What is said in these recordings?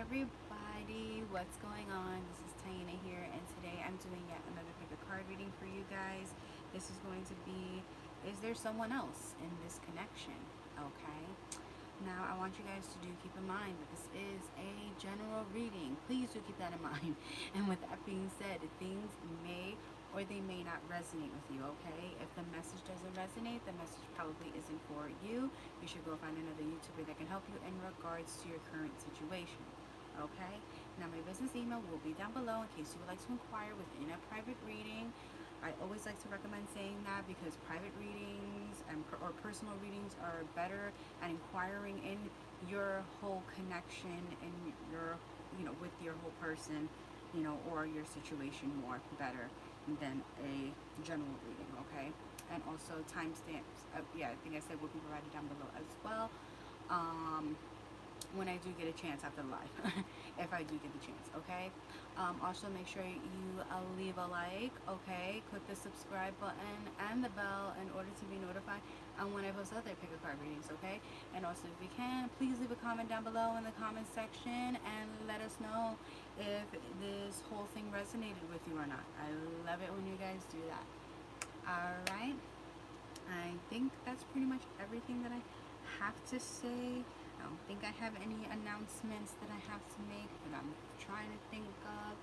everybody, what's going on? This is Taina here, and today I'm doing yet another pick a card reading for you guys. This is going to be, is there someone else in this connection? Okay. Now I want you guys to keep in mind that this is a general reading. Please do keep that in mind. And with that being said, things may or they may not resonate with you, okay? If the message doesn't resonate, the message probably isn't for you. You should go find another YouTuber that can help you in regards to your current situation, okay? Now my business email will be down below in case you would like to inquire within a private reading. I always like to recommend saying that because private readings or personal readings are better at inquiring in your whole connection and your, with your whole person, or your situation more better than a general reading, okay? And also timestamps. Yeah, I think I said will be provided down below as well. When I do get a chance after the live, if I do get the chance, okay? Also make sure you leave a like, okay? Click the subscribe button and the bell in order to be notified on when I post other pick a card readings, okay? And also if you can, please leave a comment down below in the comment section and let us know if this whole thing resonated with you or not. I love it when you guys do that. Alright, I think that's pretty much everything that I have to say. I don't think I have any announcements that I have to make that I'm trying to think of.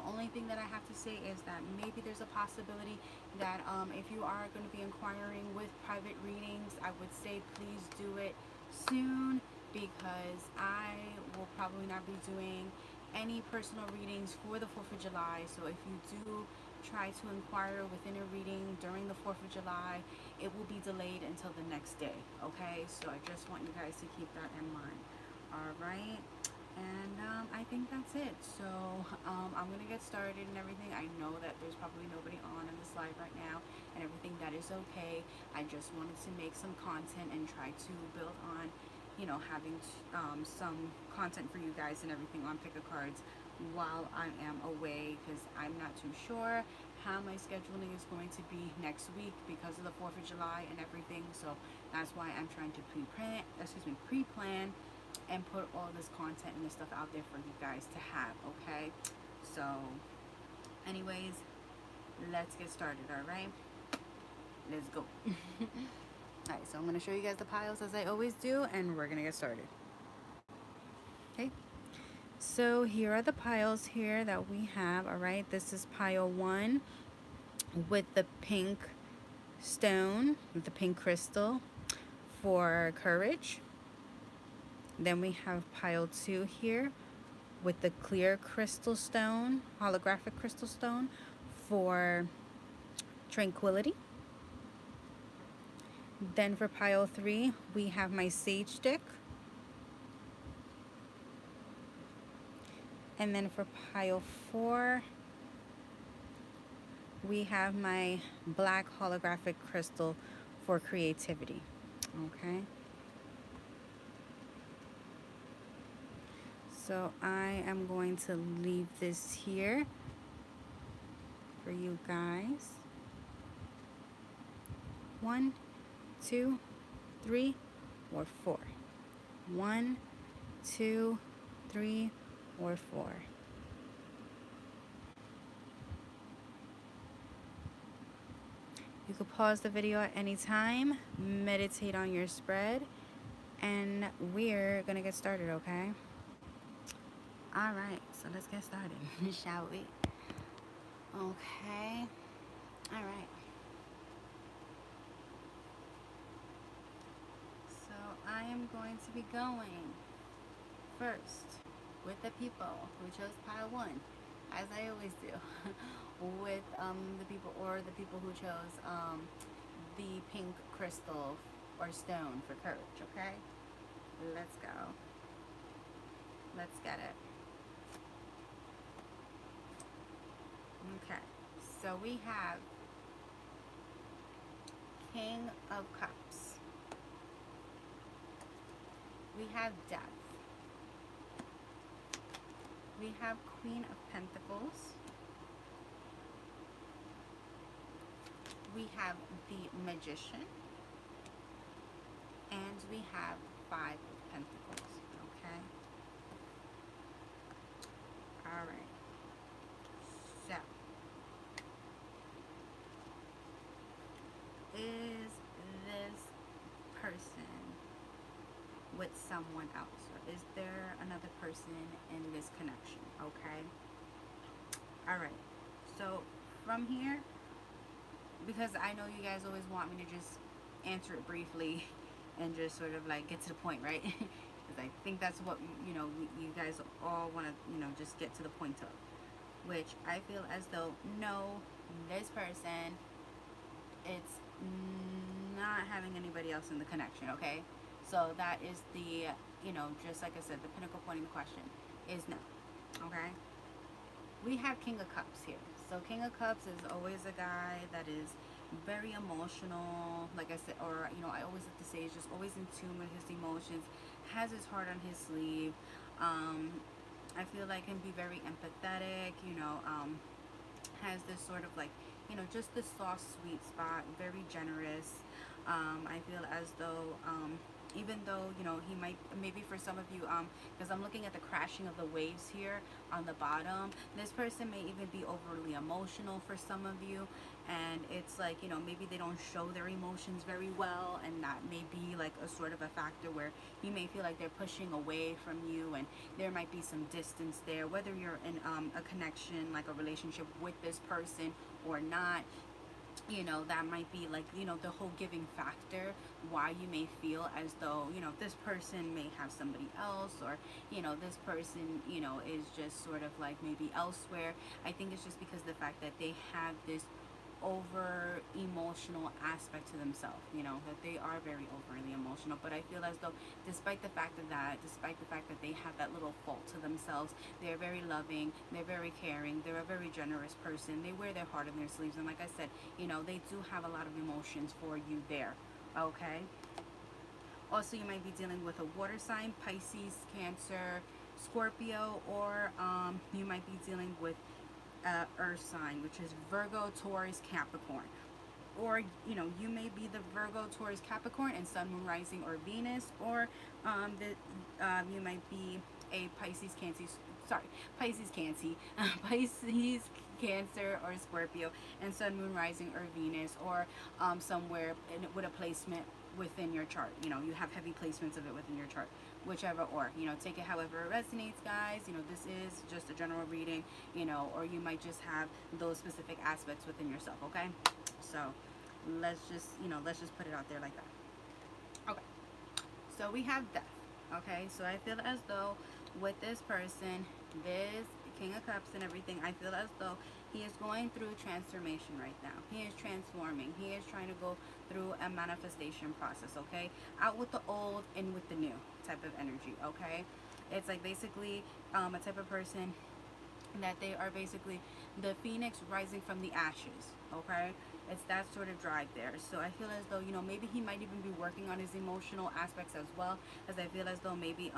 Only thing that I have to say is that maybe there's a possibility that if you are going to be inquiring with private readings, I would say please do it soon, because I will probably not be doing any personal readings for the 4th of July. So if you do try to inquire within a reading during the 4th of July, it will be delayed until the next day, okay? So I just want you guys to keep that in mind. All right, and I think that's it. So I'm gonna get started and everything. I know that there's probably nobody on in this live right now and everything. That is okay. I just wanted to make some content and try to build on, having some content for you guys and everything on pick a cards while I am away, because I'm not too sure how my scheduling is going to be next week because of the 4th of July and everything. So that's why I'm trying to pre-plan and put all this content and this stuff out there for you guys to have, okay? So anyways, let's get started. All right, let's go. All right, so I'm going to show you guys the piles as I always do, and we're going to get started. Okay, so here are the piles here that we have. All right, this is pile 1 with the pink stone, with the pink crystal for courage. Then we have pile 2 here with the clear crystal stone, holographic crystal stone for tranquility. Then for pile 3, we have my sage stick. And then for pile 4, we have my black holographic crystal for creativity. Okay. So I am going to leave this here for you guys. 1, 2, 3, or 4. 1, 2, 3, or 4. You could pause the video at any time, meditate on your spread, and we're gonna get started, okay? All right, so let's get started, shall we? Okay, all right. So I am going to be going first with the people who chose pile 1, as I always do, with the people who chose the pink crystal or stone for courage. Okay, let's go. Let's get it. Okay, so we have King of Cups. We have Death. We have Queen of Pentacles. We have the Magician. And we have 5 of Pentacles, okay? with someone else? Or is there another person in this connection? Okay. All right. So from here, because I know you guys always want me to just answer it briefly and just sort of like get to the point, right? Because I think that's what you guys all want to just get to the point of, which I feel as though no, this person, it's not having anybody else in the connection. Okay, so that is the just like I said, the pinnacle point in the question is no. Okay, we have King of Cups here. So King of Cups is always a guy that is very emotional, like I said, or I always like to say is just always in tune with his emotions, has his heart on his sleeve. I feel like can be very empathetic, has this sort of like, just this soft, sweet spot, very generous. I feel as though, even though, he might, maybe for some of you, because I'm looking at the crashing of the waves here on the bottom, this person may even be overly emotional for some of you. And it's like, maybe they don't show their emotions very well, and that may be like a sort of a factor where you may feel like they're pushing away from you, and there might be some distance there, whether you're in a connection, like a relationship with this person or not. That might be like, the whole giving factor why you may feel as though, this person may have somebody else, or, this person, is just sort of like maybe elsewhere. I think it's just because the fact that they have this over emotional aspect to themselves, that they are very overly emotional. But I feel as though despite the fact that they have that little fault to themselves, they're very loving, they're very caring, they're a very generous person, they wear their heart on their sleeves, and like I said, they do have a lot of emotions for you there. Okay, also you might be dealing with a water sign, Pisces, Cancer, Scorpio, or you might be dealing with earth sign, which is Virgo, Taurus, Capricorn. Or you may be the Virgo, Taurus, Capricorn, and Sun, Moon, Rising, or Venus. Or you might be a Pisces, Cancer, Pisces, Cancer, Pisces, Cancer, or Scorpio, and Sun, Moon, Rising, or Venus, or somewhere with a placement within your chart. You have heavy placements of it within your chart, whichever, or take it however it resonates, guys. This is just a general reading, or you might just have those specific aspects within yourself. Okay, so let's just put it out there like that. Okay, so we have death. Okay, so I feel as though with this person, this King of Cups and everything, I feel as though he is going through transformation right now. He is transforming. He is trying to go through a manifestation process, okay? Out with the old, in with the new type of energy, okay? It's like basically a type of person that they are basically the phoenix rising from the ashes, okay? It's that sort of drive there. So I feel as though, maybe he might even be working on his emotional aspects as well, as I feel as though maybe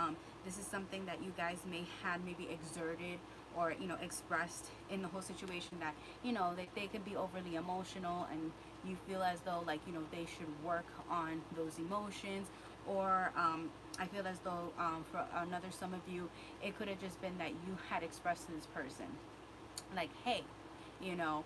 this is something that you guys may have maybe exerted or expressed in the whole situation, that they could be overly emotional, and you feel as though like they should work on those emotions. Or I feel as though for another some of you, it could have just been that you had expressed to this person like, hey, you know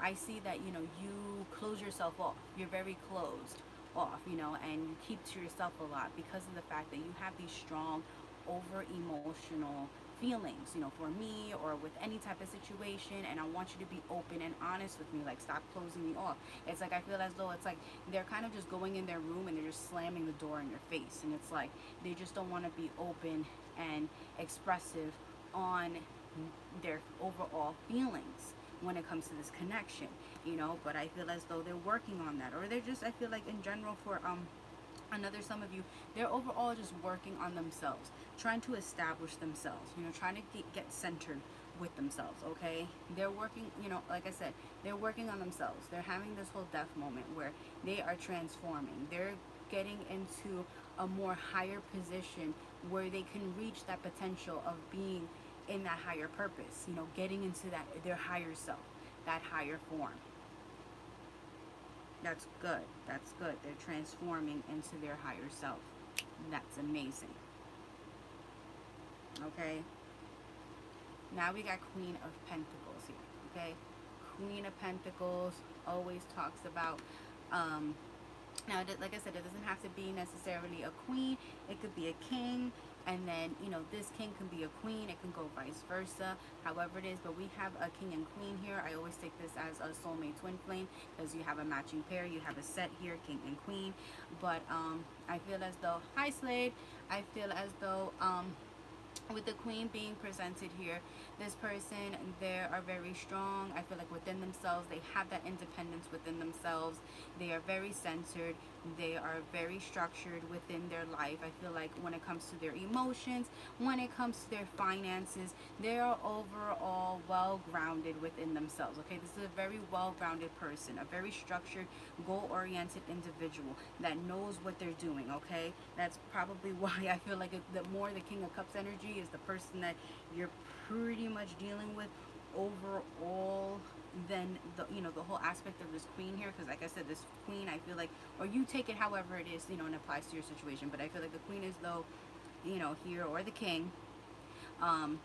I see that you close yourself off, you're very closed off, and you keep to yourself a lot because of the fact that you have these strong over emotional feelings, for me or with any type of situation, and I want you to be open and honest with me, like stop closing me off. It's like I feel as though it's like they're kind of just going in their room and they're just slamming the door in your face, and it's like they just don't want to be open and expressive on their overall feelings when it comes to this connection, but I feel as though they're working on that, or they're just, I feel like in general for another some of you, they're overall just working on themselves, trying to establish themselves, trying to get centered with themselves. Okay, they're working, like I said, they're working on themselves. They're having this whole death moment where they are transforming, they're getting into a more higher position where they can reach that potential of being in that higher purpose, getting into that their higher self, that higher form. That's good. That's good. They're transforming into their higher self. That's amazing. Okay. Now we got Queen of Pentacles here. Okay. Queen of Pentacles always talks about Now, like I said, it doesn't have to be necessarily a queen. It could be a king, and then this king can be a queen. It can go vice versa, however it is. But we have a king and queen here. I always take this as a soulmate twin flame because you have a matching pair. You have a set here, king and queen. But I feel as though, hi Slade. I feel as though with the queen being presented here, this person, they are very strong. I feel like within themselves, they have that independence within themselves. They are very centered. They are very structured within their life. I feel like when it comes to their emotions, when it comes to their finances, they are overall well grounded within themselves. Okay, this is a very well grounded person, a very structured, goal oriented individual that knows what they're doing. Okay, that's probably why I feel like the more the King of Cups energy is the person that you're pretty much dealing with overall than the whole aspect of this queen here, because like I said, this queen, I feel like, or you take it however it is, and applies to your situation, but I feel like the queen is though, here, or the king, um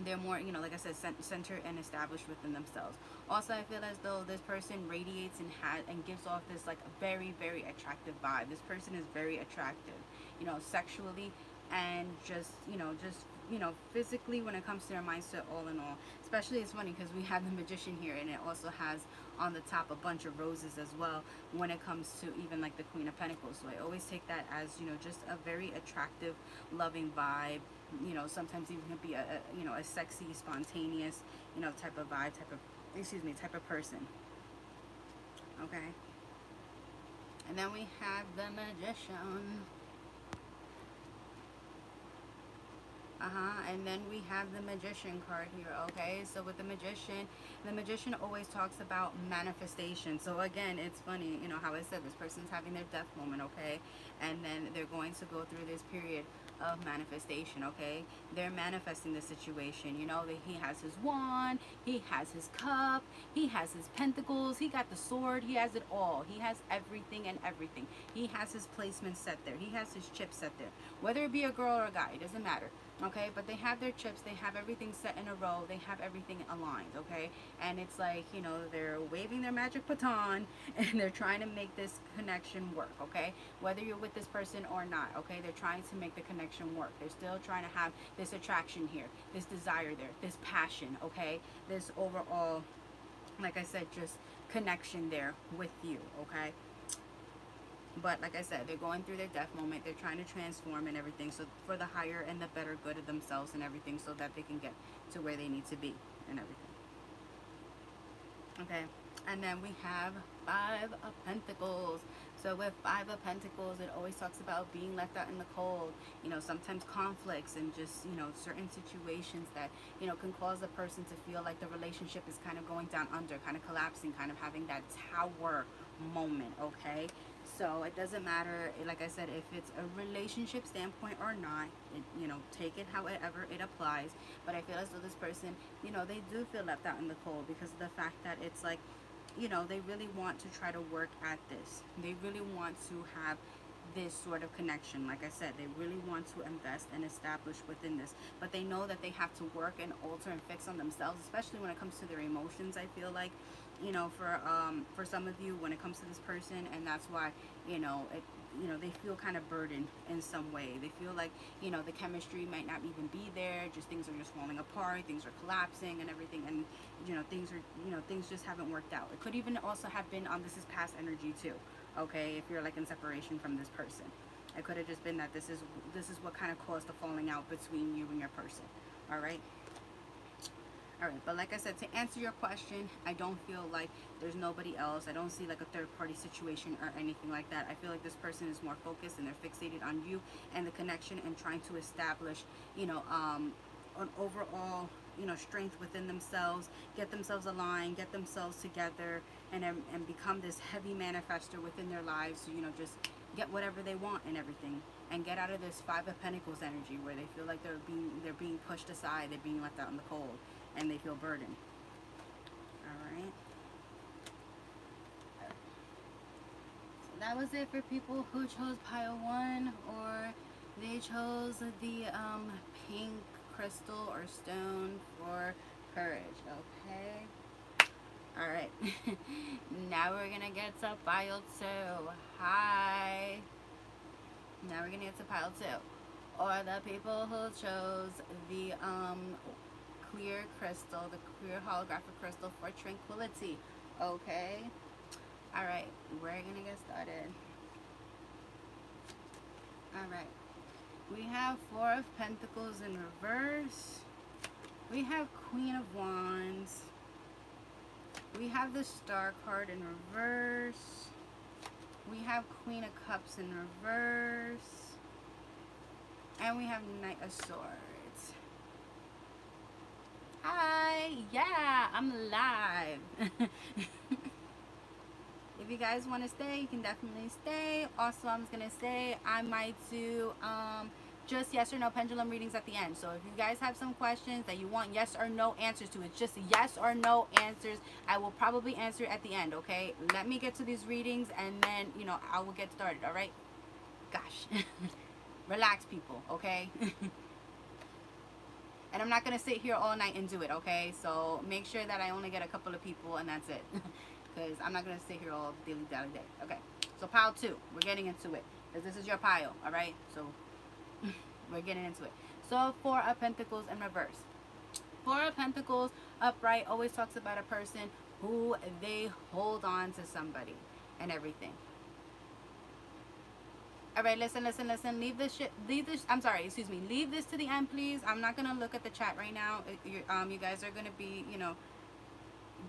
they're more, like I said, centered and established within themselves. Also, I feel as though this person radiates and gives off this like very, very attractive vibe. This person is very attractive, sexually, and just physically, when it comes to their mindset, all in all. Especially, it's funny because we have the magician here, and it also has on the top a bunch of roses as well when it comes to even like the Queen of Pentacles. So I always take that as, just a very attractive, loving vibe. Sometimes even could be a sexy, spontaneous, type of vibe, type of person. Okay. And then we have the magician. And then we have the magician card here. Okay, so with the magician always talks about manifestation. So again, it's funny, how I said this person's having their death moment. Okay, and then they're going to go through this period of manifestation. Okay, they're manifesting the situation. That he has his wand, he has his cup, he has his pentacles, he got the sword, he has it all. He has everything and everything. He has his placement set there, he has his chips set there, whether it be a girl or a guy, it doesn't matter. Okay, but they have their chips, they have everything set in a row, they have everything aligned. Okay, and it's like, they're waving their magic baton and they're trying to make this connection work. Okay, whether you're with this person or not. Okay, they're trying to make the connection work. They're still trying to have this attraction here, this desire there, this passion. Okay, this overall, like I said, just connection there with you. Okay, but like I said, they're going through their death moment. They're trying to transform and everything, so for the higher and the better good of themselves and everything, so that they can get to where they need to be and everything. Okay, and then we have Five of Pentacles. So with Five of Pentacles, it always talks about being left out in the cold. Sometimes conflicts and just, certain situations that, can cause a person to feel like the relationship is kind of going down under, kind of collapsing, kind of having that tower moment. Okay, so it doesn't matter, like I said, if it's a relationship standpoint or not. Take it however it applies. But I feel as though this person, they do feel left out in the cold because of the fact that it's like, they really want to try to work at this. They really want to have this sort of connection. Like I said, they really want to invest and establish within this, but they know that they have to work and alter and fix on themselves, especially when it comes to their emotions. I feel like, for some of you, when it comes to this person, and that's why, they feel kind of burdened in some way. They feel like, the chemistry might not even be there, just things are just falling apart, things are collapsing and everything, and things just haven't worked out. It could even also have been on this is past energy too. Okay, if you're like in separation from this person, it could have just been that this is what kind of caused the falling out between you and your person. All right. But like I said, to answer your question, I don't feel like there's nobody else. I don't see like a third party situation or anything like that. I feel like this person is more focused and they're fixated on you and the connection, and trying to establish, an overall, strength within themselves, get themselves aligned, get themselves together, and become this heavy manifester within their lives. So, just get whatever they want and everything, and get out of this Five of Pentacles energy where they feel like they're being pushed aside, they're being left out in the cold, and they feel burdened. All right. So that was it for people who chose pile 1, or they chose the pink crystal or stone for courage. Okay. All right. Now we're gonna get to pile two. Hi. Now we're gonna get to pile two. Or the people who chose the clear crystal, the clear holographic crystal for tranquility. Okay. All right. We're gonna get started. All right. We have Four of Pentacles in reverse. We have Queen of Wands. We have the Star card in reverse. We have Queen of Cups in reverse. And we have Knight of Swords. Hi! Yeah, I'm live. If you guys want to stay, you can definitely stay. Also, I'm just going to say I might do just yes or no pendulum readings at the end. So if you guys have some questions that you want yes or no answers to, it's just yes or no answers. I will probably answer at the end, okay? Let me get to these readings and then, you know, I will get started, all right? Gosh. Relax, people, okay? And I'm not going to sit here all night and do it, okay? So make sure that I only get a couple of people and that's it. Because I'm not going to sit here all day. Okay, so pile two. We're getting into it. Because this is your pile, all right? So we're getting into it. So Four of Pentacles in reverse. Four of Pentacles upright always talks about a person who they hold on to somebody and everything. All right, listen. Leave this shit. Leave this. I'm sorry. Excuse me. Leave this to the end, please. I'm not gonna look at the chat right now. You guys are gonna be, you know,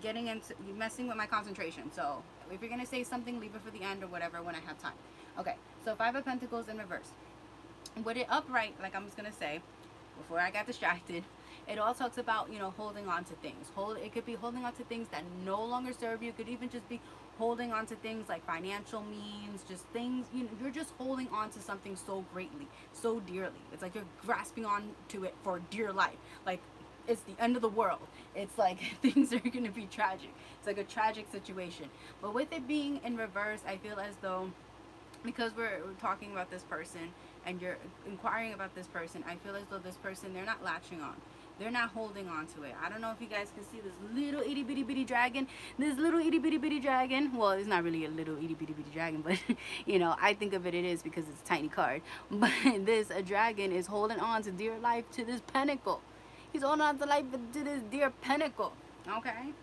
getting into messing with my concentration. So if you're gonna say something, leave it for the end or whatever when I have time. Okay. So Five of Pentacles in reverse. With it upright, like I'm just gonna say, before I got distracted, it all talks about, you know, holding on to things. It could be holding on to things that no longer serve you. It could even just be holding on to things like financial means, just things, you know, you're just holding on to something so greatly, so dearly. It's like you're grasping on to it for dear life. Like it's the end of the world. It's like things are going to be tragic. It's like a tragic situation. But with it being in reverse, I feel as though because we're talking about this person and you're inquiring about this person, I feel as though this person, they're not latching on. They're not holding on to it. I don't know if you guys can see this little itty bitty bitty dragon. This little itty bitty bitty dragon. Well, it's not really a little itty bitty bitty dragon, but you know, I think of it is because it's a tiny card. But this a dragon is holding on to dear life to this pentacle. He's holding on to life to this dear pentacle. Okay?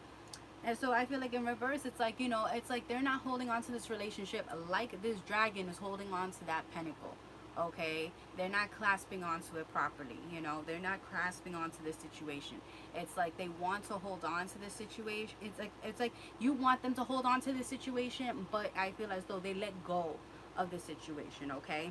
And so I feel like in reverse, it's like, you know, it's like they're not holding on to this relationship like this dragon is holding on to that pinnacle. Okay, they're not clasping onto it properly, you know, they're not grasping onto this situation. It's like they want to hold on to this situation. It's like you want them to hold on to this situation, but I feel as though they let go of the situation. Okay,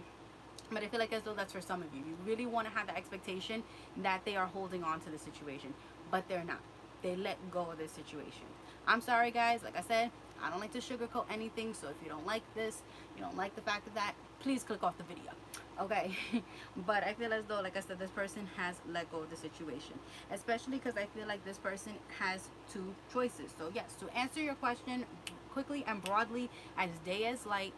but I feel like as though that's for some of you. You really want to have the expectation that they are holding on to the situation, but they're not. They let go of this situation. I'm sorry, guys. Like I said, I don't like to sugarcoat anything. So if you don't like this, you don't like the fact of that, please click off the video. Okay? But I feel as though, like I said, this person has let go of the situation. Especially because I feel like this person has two choices. So yes, to answer your question quickly and broadly as day as light,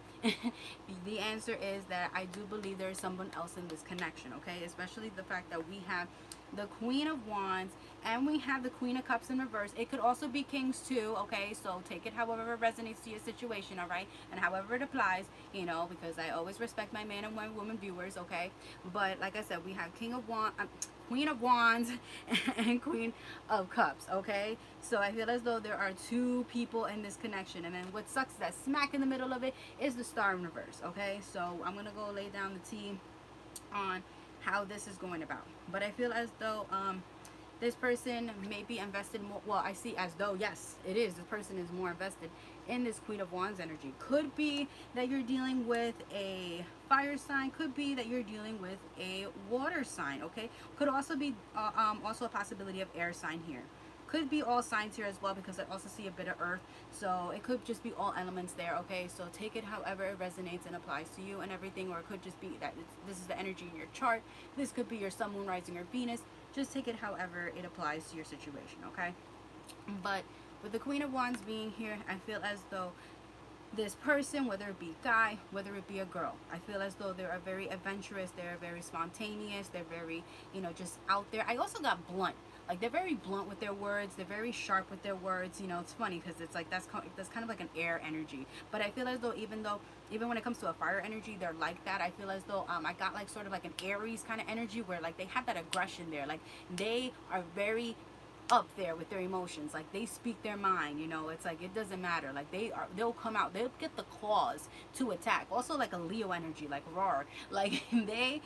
the answer is that I do believe there is someone else in this connection. Okay, especially the fact that we have the Queen of Wands and we have the Queen of Cups in reverse. It could also be Kings too. Okay, so take it however it resonates to your situation. All right, and however it applies, you know, because I always respect my man and woman viewers. Okay, but like I said, we have Queen of Wands and Queen of Cups. Okay, so I feel as though there are two people in this connection, and then what sucks is that smack in the middle of it is the Star in reverse. Okay, so I'm gonna go lay down the tea on how this is going about. But I feel as though this person may be invested more. Well, I see as though, yes, it is. This person is more invested in this Queen of Wands energy. Could be that you're dealing with a fire sign. Could be that you're dealing with a water sign. Okay, could also be also a possibility of air sign here. Could be all signs here as well, because I also see a bit of earth, so it could just be all elements there. Okay, so take it however it resonates and applies to you and everything, or it could just be that this is the energy in your chart. This could be your sun, moon, rising, or Venus. Just take it however it applies to your situation. Okay, but with the Queen of Wands being here, I feel as though this person, whether it be guy, whether it be a girl. I feel as though they are very adventurous, they're very spontaneous, they're very, just out there. I also got blunt. Like they're very blunt with their words, they're very sharp with their words. It's funny because it's like that's kind of like an air energy. But I feel as though even when it comes to a fire energy, they're like that. I feel as though I got like sort of like an Aries kind of energy where like they have that aggression there. Like they are very up there with their emotions. Like they speak their mind. It's like it doesn't matter. Like they'll come out, they'll get the claws to attack. Also like a Leo energy, like roar. Like they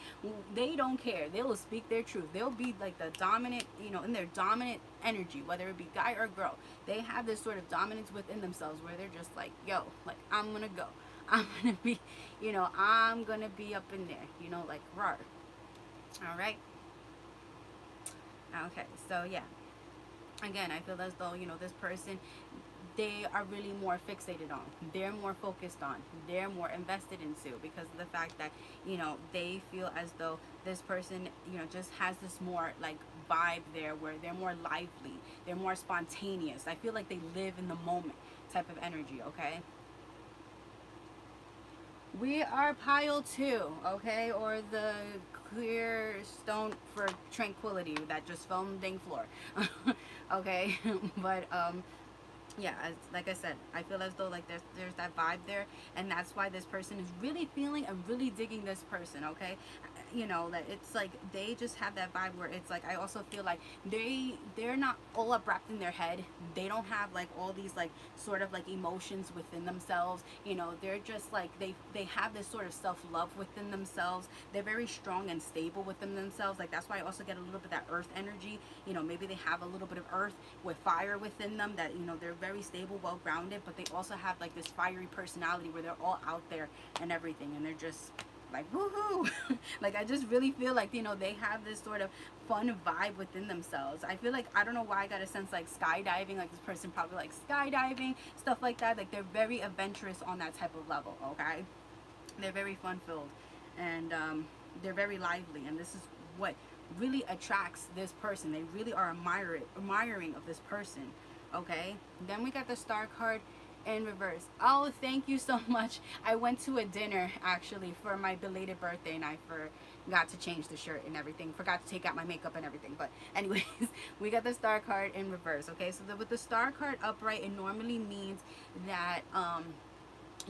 don't care, they will speak their truth. They'll be like the dominant, in their dominant energy, whether it be guy or girl. They have this sort of dominance within themselves where they're just like, yo, like I'm gonna go, I'm gonna be, I'm gonna be up in there, like roar. All right. Okay, so yeah, again, I feel as though, this person, they are really more fixated on, they're more focused on, they're more invested into, because of the fact that, they feel as though this person, just has this more like vibe there where they're more lively, they're more spontaneous. I feel like they live in the moment type of energy, okay? We are pile 2, okay, or the clear stone for tranquility that just fell on the dang floor. Okay. But yeah, like I said, I feel as though like there's that vibe there, and that's why this person is really feeling and really digging this person. Okay, that it's like they just have that vibe where it's like I also feel like they're not all up wrapped in their head. They don't have like all these like sort of like emotions within themselves. They're just like they have this sort of self-love within themselves. They're very strong and stable within themselves. Like that's why I also get a little bit of that earth energy. Maybe they have a little bit of earth with fire within them, that they're very stable, well grounded, but they also have like this fiery personality where they're all out there and everything, and they're just like woohoo. Like I just really feel like they have this sort of fun vibe within themselves. I feel like, I don't know why, I got a sense like skydiving, like this person probably like skydiving, stuff like that. Like they're very adventurous on that type of level. Okay, they're very fun filled, and they're very lively, and this is what really attracts this person. They really are admiring of this person. Okay, then we got the star card in reverse. Oh, thank you so much. I went to a dinner actually for my belated birthday, and I forgot to change the shirt and everything, forgot to take out my makeup and everything. But anyways, we got the star card in reverse. Okay, so with the star card upright, it normally means that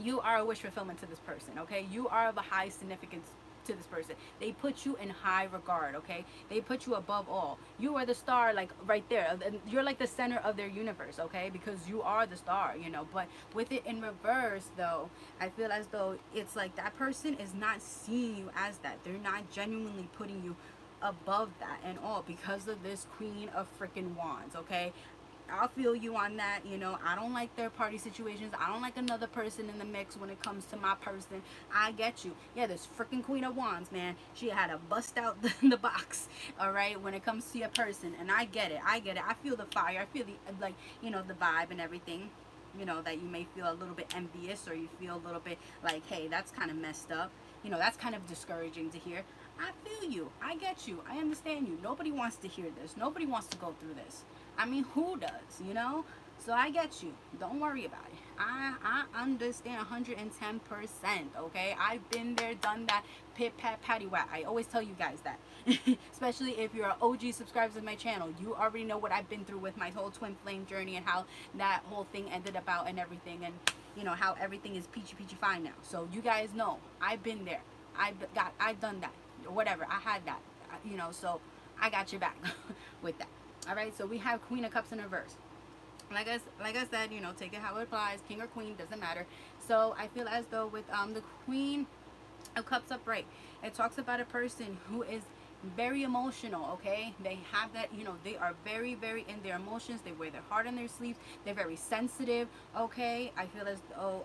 you are a wish fulfillment to this person. Okay, you are of a high significance to this person. They put you in high regard. Okay, they put you above all. You are the star, like right there. You're like the center of their universe. Okay, because you are the star. But with it in reverse though, I feel as though it's like that person is not seeing you as that. They're not genuinely putting you above that and all, because of this Queen of freaking Wands. Okay, I'll feel you on that. I don't like third party situations. I don't like another person in the mix when it comes to my person. I get you. Yeah, this freaking Queen of Wands, man, she had to bust out the box, all right, when it comes to your person. And I get it. I feel the fire. I feel the, like, the vibe and everything. That you may feel a little bit envious, or you feel a little bit like, hey, that's kind of messed up. That's kind of discouraging to hear. I feel you. I get you. I understand you. Nobody wants to hear this. Nobody wants to go through this. I mean, who does? So I get you. Don't worry about it. I understand 110%. Okay, I've been there, done that. Pit pat patty whack. I always tell you guys that. Especially if you're an OG subscriber of my channel, you already know what I've been through with my whole twin flame journey, and how that whole thing ended about and everything, and how everything is peachy fine now. So you guys know I've been there. I've done that. Or whatever. I had that. So I got your back with that. All right, so we have Queen of Cups in reverse. Like I said, take it how it applies. King or queen, doesn't matter. So I feel as though with the Queen of Cups upright, it talks about a person who is very emotional. Okay, they have that, they are very in their emotions. They wear their heart on their sleeves. They're very sensitive. Okay, I feel as though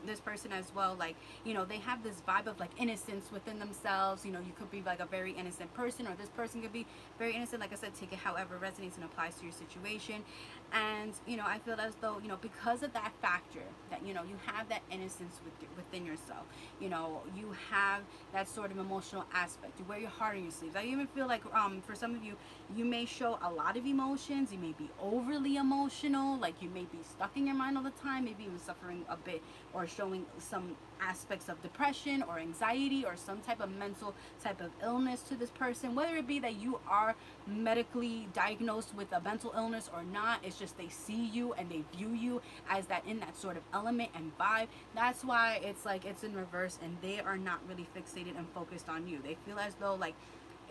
this person as well, like, you know, they have this vibe of like innocence within themselves. You know, you could be like a very innocent person, or this person could be very innocent. Like I said, take it however resonates and applies to your situation. And you know, I feel as though, you know, because of that factor, that, you know, you have that innocence within yourself, you know, you have that sort of emotional aspect. You wear your heart on your sleeves. I even feel like, for some of you, you may show a lot of emotions. You may be overly emotional, like you may be stuck in your mind all the time, maybe even suffering a bit, or showing some aspects of depression or anxiety or some type of mental type of illness to this person, whether it be that you are medically diagnosed with a mental illness or not. It's just they see you and they view you as that, in that sort of element and vibe. That's why it's like it's in reverse, and they are not really fixated and focused on you. They feel as though like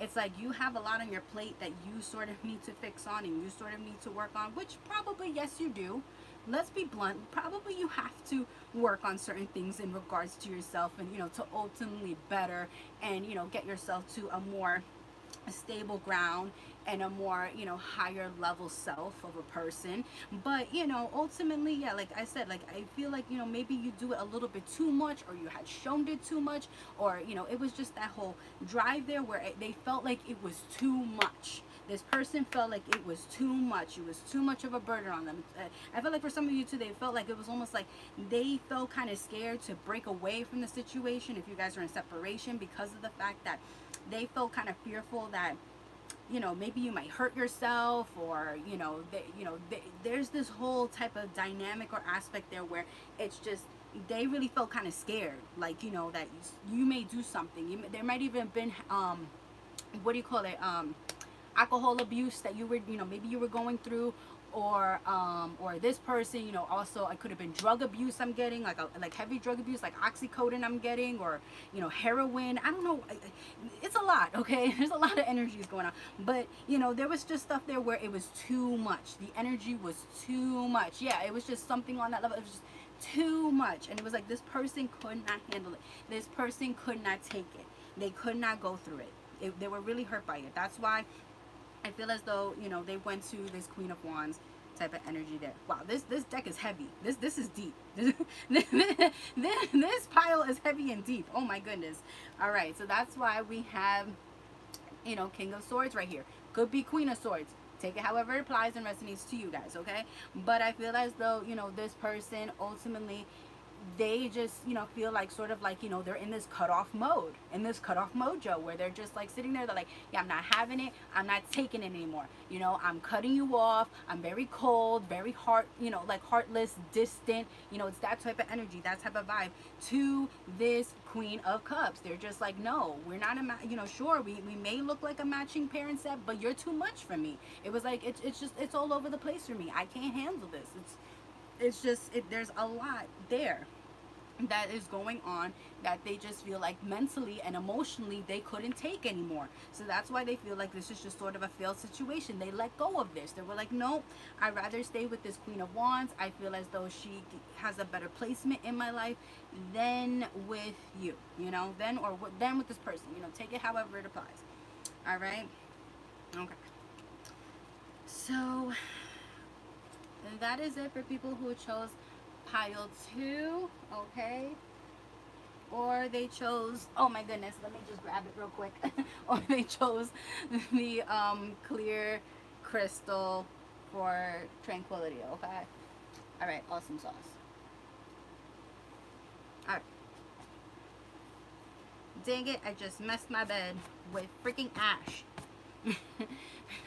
it's like you have a lot on your plate that you sort of need to fix on and you sort of need to work on, which probably, yes, you do. Let's be blunt, probably you have to work on certain things in regards to yourself, and, you know, to ultimately better and, you know, get yourself to a more stable ground and a more, you know, higher level self of a person. But, you know, ultimately, yeah, like I said, like I feel like, you know, maybe you do it a little bit too much, or you had shown it too much, or, you know, it was just that whole drive there where they felt like it was too much. This person felt like it was too much. It was too much of a burden on them. I felt like for some of you too, they felt like it was almost like they felt kind of scared to break away from the situation if you guys are in separation, because of the fact that they felt kind of fearful that, you know, maybe you might hurt yourself, or, you know, there's this whole type of dynamic or aspect there where it's just they really felt kind of scared, like, you know, that you may do something. There might even been what do you call it, alcohol abuse that you were, you know, maybe you were going through, or this person, you know, also it could have been drug abuse I'm getting, like heavy drug abuse, like oxycodone I'm getting, or, you know, heroin. I don't know, it's a lot, okay? There's a lot of energies going on, but, you know, there was just stuff there where it was too much. The energy was too much. Yeah, it was just something on that level. It was just too much, and it was like this person could not handle it. This person could not take it. They could not go through it. They were really hurt by it. That's why I feel as though, you know, they went to this Queen of Wands type of energy there. Wow, this deck is heavy. This is deep. This pile is heavy and deep. Oh my goodness. All right, so that's why we have, you know, King of Swords right here. Could be Queen of Swords. Take it however it applies and resonates to you guys, okay? But I feel as though, you know, this person ultimately, they just, you know, feel like sort of like, you know, they're in this cutoff mode, mojo, where they're just like sitting there. They're like, yeah, I'm not having it. I'm not taking it anymore. You know, I'm cutting you off. I'm very cold, very you know, like heartless, distant. You know, it's that type of energy, that type of vibe to this Queen of Cups. They're just like, no, we're not you know, sure, we may look like a matching pair and set, but you're too much for me. It was like, it's just, it's all over the place for me. I can't handle this. It's just, there's a lot there that is going on that they just feel like mentally and emotionally they couldn't take anymore. So that's why they feel like this is just sort of a failed situation. They let go of this. They were like, nope, I'd rather stay with this Queen of Wands. I feel as though she has a better placement in my life than with you, you know, than with this person. You know, take it however it applies. All right. Okay. So that is it for people who chose pile 2, okay? Or they chose, oh my goodness, let me just grab it real quick. Or they chose the clear crystal for tranquility, okay? All right, awesome sauce. All right. Dang it, I just messed my bed with freaking ash.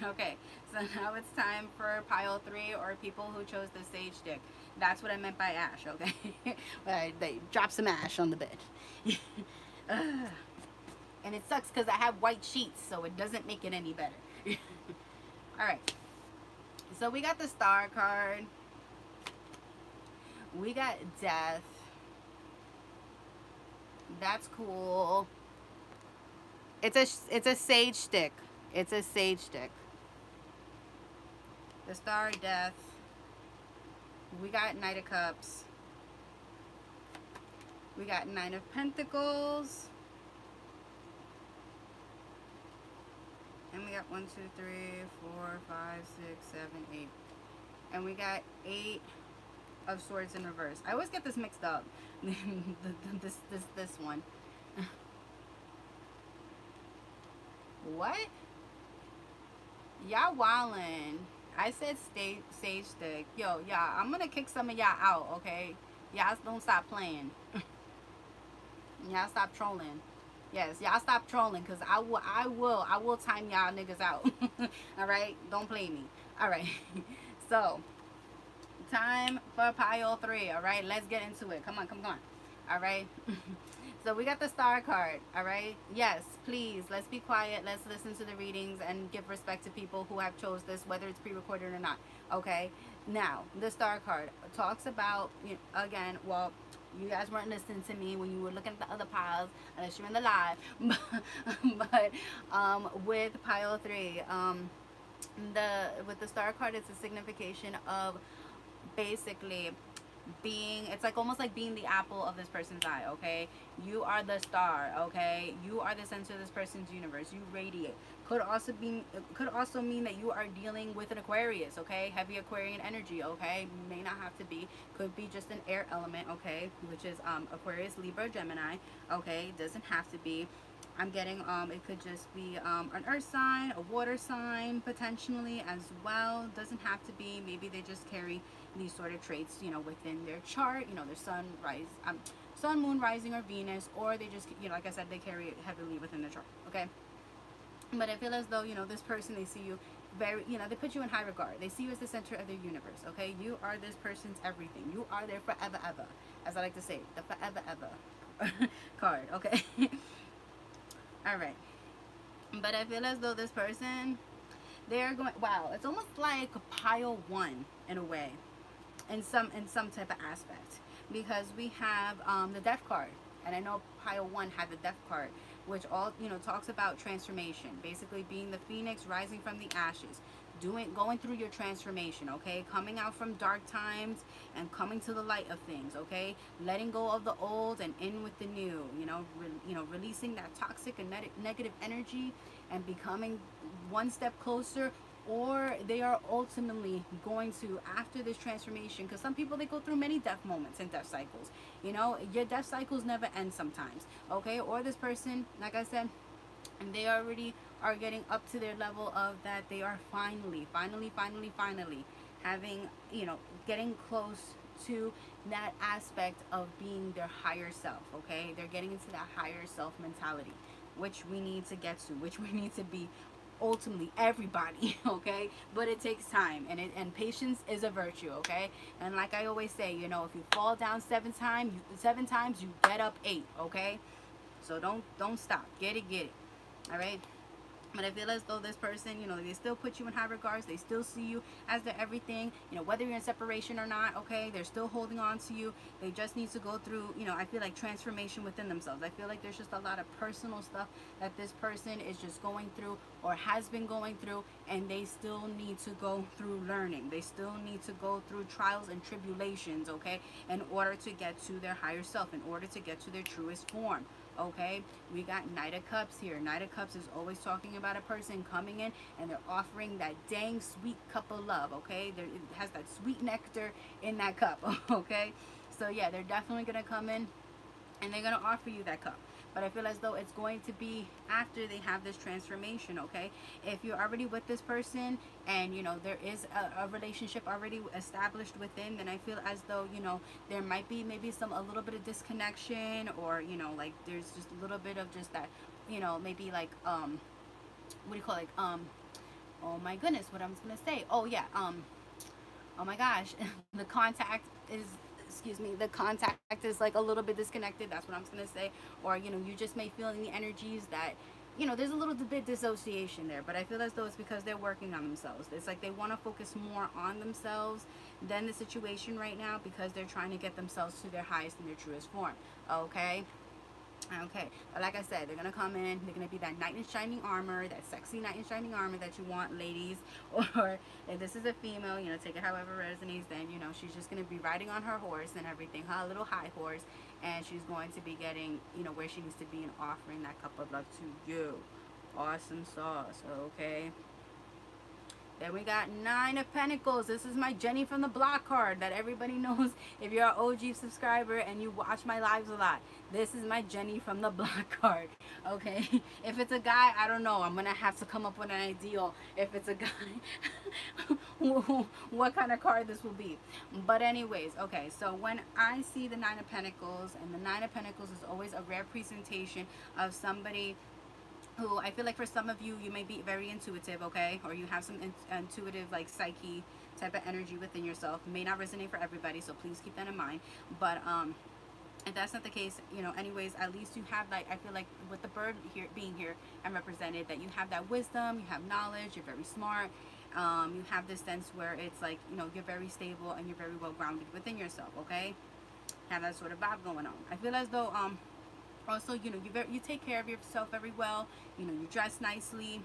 Okay, so now it's time for pile 3, or people who chose the sage stick. That's what I meant by ash, okay? They dropped some ash on the bed. And it sucks because I have white sheets, so it doesn't make it any better. Alright, so we got the Star card. We got Death. That's cool. It's a sage stick. It's a sage stick. The Star, Death. We got Knight of Cups. We got Nine of Pentacles. And we got 1, 2, 3, 4, 5, 6, 7, 8. And we got 8 of Swords in reverse. I always get this mixed up. This one. What? Y'all wildin'. I said sage stick. Yo, y'all, I'm gonna kick some of y'all out, okay? Y'all don't stop playing. Y'all stop trolling. Yes, y'all stop trolling, cause I will time y'all niggas out. All right, don't play me. All right, so time for pile 3. All right, let's get into it. Come on, come on. All right. So we got the star card. All right. Yes, please. Let's be quiet. Let's listen to the readings and give respect to people who have chose this, whether it's pre-recorded or not. Okay. Now the star card talks about, you know, again. Well, you guys weren't listening to me when you were looking at the other piles, unless you're in the live. But with pile 3, the with the star card, it's a signification of basically being, it's like almost like being the apple of this person's eye. Okay, you are the star. Okay, you are the center of this person's universe. You radiate. Could also mean that you are dealing with an Aquarius. Okay, heavy Aquarian energy. Okay, may not have to be, could be just an air element. Okay, which is Aquarius, Libra, Gemini. Okay, doesn't have to be. I'm getting it could just be an earth sign, a water sign potentially as well. Doesn't have to be. Maybe they just carry these sort of traits, you know, within their chart. You know, their sun, moon, rising, or Venus, or they just, you know, like I said, they carry it heavily within their chart. Okay, but I feel as though, you know, this person, they see you very, you know, they put you in high regard. They see you as the center of their universe. Okay, you are this person's everything. You are their forever ever, as I like to say, the forever ever card. Okay. All right, but I feel as though this person, they're going, wow, it's almost like pile 1 in a way, in some type of aspect, because we have the death card, and I know pile 1 had the death card, which all, you know, talks about transformation, basically being the phoenix rising from the ashes, going through your transformation. Okay, coming out from dark times and coming to the light of things. Okay, letting go of the old and in with the new. Releasing that toxic and negative energy and becoming one step closer. Or they are ultimately going to, after this transformation, because some people, they go through many death moments and death cycles. You know, your death cycles never end sometimes. Okay, or this person, like I said, and they already are getting up to their level of that, they are finally having, you know, getting close to that aspect of being their higher self. Okay, they're getting into that higher self mentality, which we need to get to, which we need to be, ultimately everybody. Okay, but it takes time, and patience is a virtue. Okay, and like I always say, you know, if you fall down 7 times, you get up 8. Okay, so don't stop. Get it. All right. But I feel as though this person, you know, they still put you in high regards. They still see you as their everything, you know, whether you're in separation or not. Okay, they're still holding on to you. They just need to go through, you know, I feel like transformation within themselves. I feel like there's just a lot of personal stuff that this person is just going through or has been going through, and they still need to go through learning. They still need to go through trials and tribulations, okay, in order to get to their higher self, in order to get to their truest form. Okay, we got Knight of Cups here. Knight of Cups is always talking about a person coming in and they're offering that dang sweet cup of love. Okay, it has that sweet nectar in that cup. Okay, so yeah, they're definitely gonna come in and they're gonna offer you that cup. But I feel as though it's going to be after they have this transformation. Okay, if you're already with this person and you know there is a relationship already established within, then I feel as though, you know, there might be maybe a little bit of disconnection, or you know, like there's just a little bit of just that, you know, maybe like what do you call it, oh my goodness, what I was gonna say, oh yeah, oh my gosh, the contact is, excuse me, the contact is like a little bit disconnected. That's what I'm gonna say. Or you know, you just may feel in the energies that, you know, there's a little bit dissociation there, but I feel as though it's because they're working on themselves. It's like they want to focus more on themselves than the situation right now, because they're trying to get themselves to their highest and their truest form. Okay, but like I said, they're gonna come in, they're gonna be that knight in shining armor, that sexy knight in shining armor that you want, ladies. Or if this is a female, you know, take it however resonates, then you know, she's just gonna be riding on her horse and everything, her little high horse, and she's going to be getting, you know, where she needs to be and offering that cup of love to you. Awesome sauce. Okay, Then we got Nine of Pentacles. This is my Jenny from the Block card that everybody knows if you're an OG subscriber and you watch my lives a lot. This is my Jenny from the Block card. Okay? If it's a guy, I don't know. I'm going to have to come up with an ideal. If it's a guy, what kind of card this will be. But anyways, okay. So when I see the Nine of Pentacles, and the Nine of Pentacles is always a rare presentation of somebody who, I feel like for some of you, you may be very intuitive, okay? Or you have some intuitive, like, psyche type of energy within yourself. May not resonate for everybody, so please keep that in mind. But if that's not the case, you know, anyways, at least you have, like, I feel like with the bird here being here and represented, that you have that wisdom, you have knowledge, you're very smart. You have this sense where it's like, you know, you're very stable and you're very well grounded within yourself, okay? Have that sort of vibe going on. I feel as though also, you know, you take care of yourself very well. You know, you dress nicely.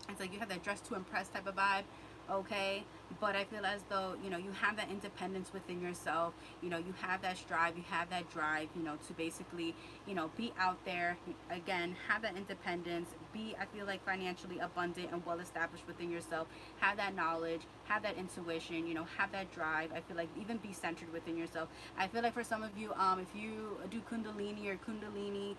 It's like you have that dress to impress type of vibe, okay? But I feel as though, you know, you have that independence within yourself. You know, you have that strive, you have that drive, you know, to basically, you know, be out there. Again, have that independence. Be, I feel like, financially abundant and well established within yourself. Have that knowledge, have that intuition, you know, have that drive. I feel like even be centered within yourself. I feel like for some of you, if you do Kundalini, or Kundalini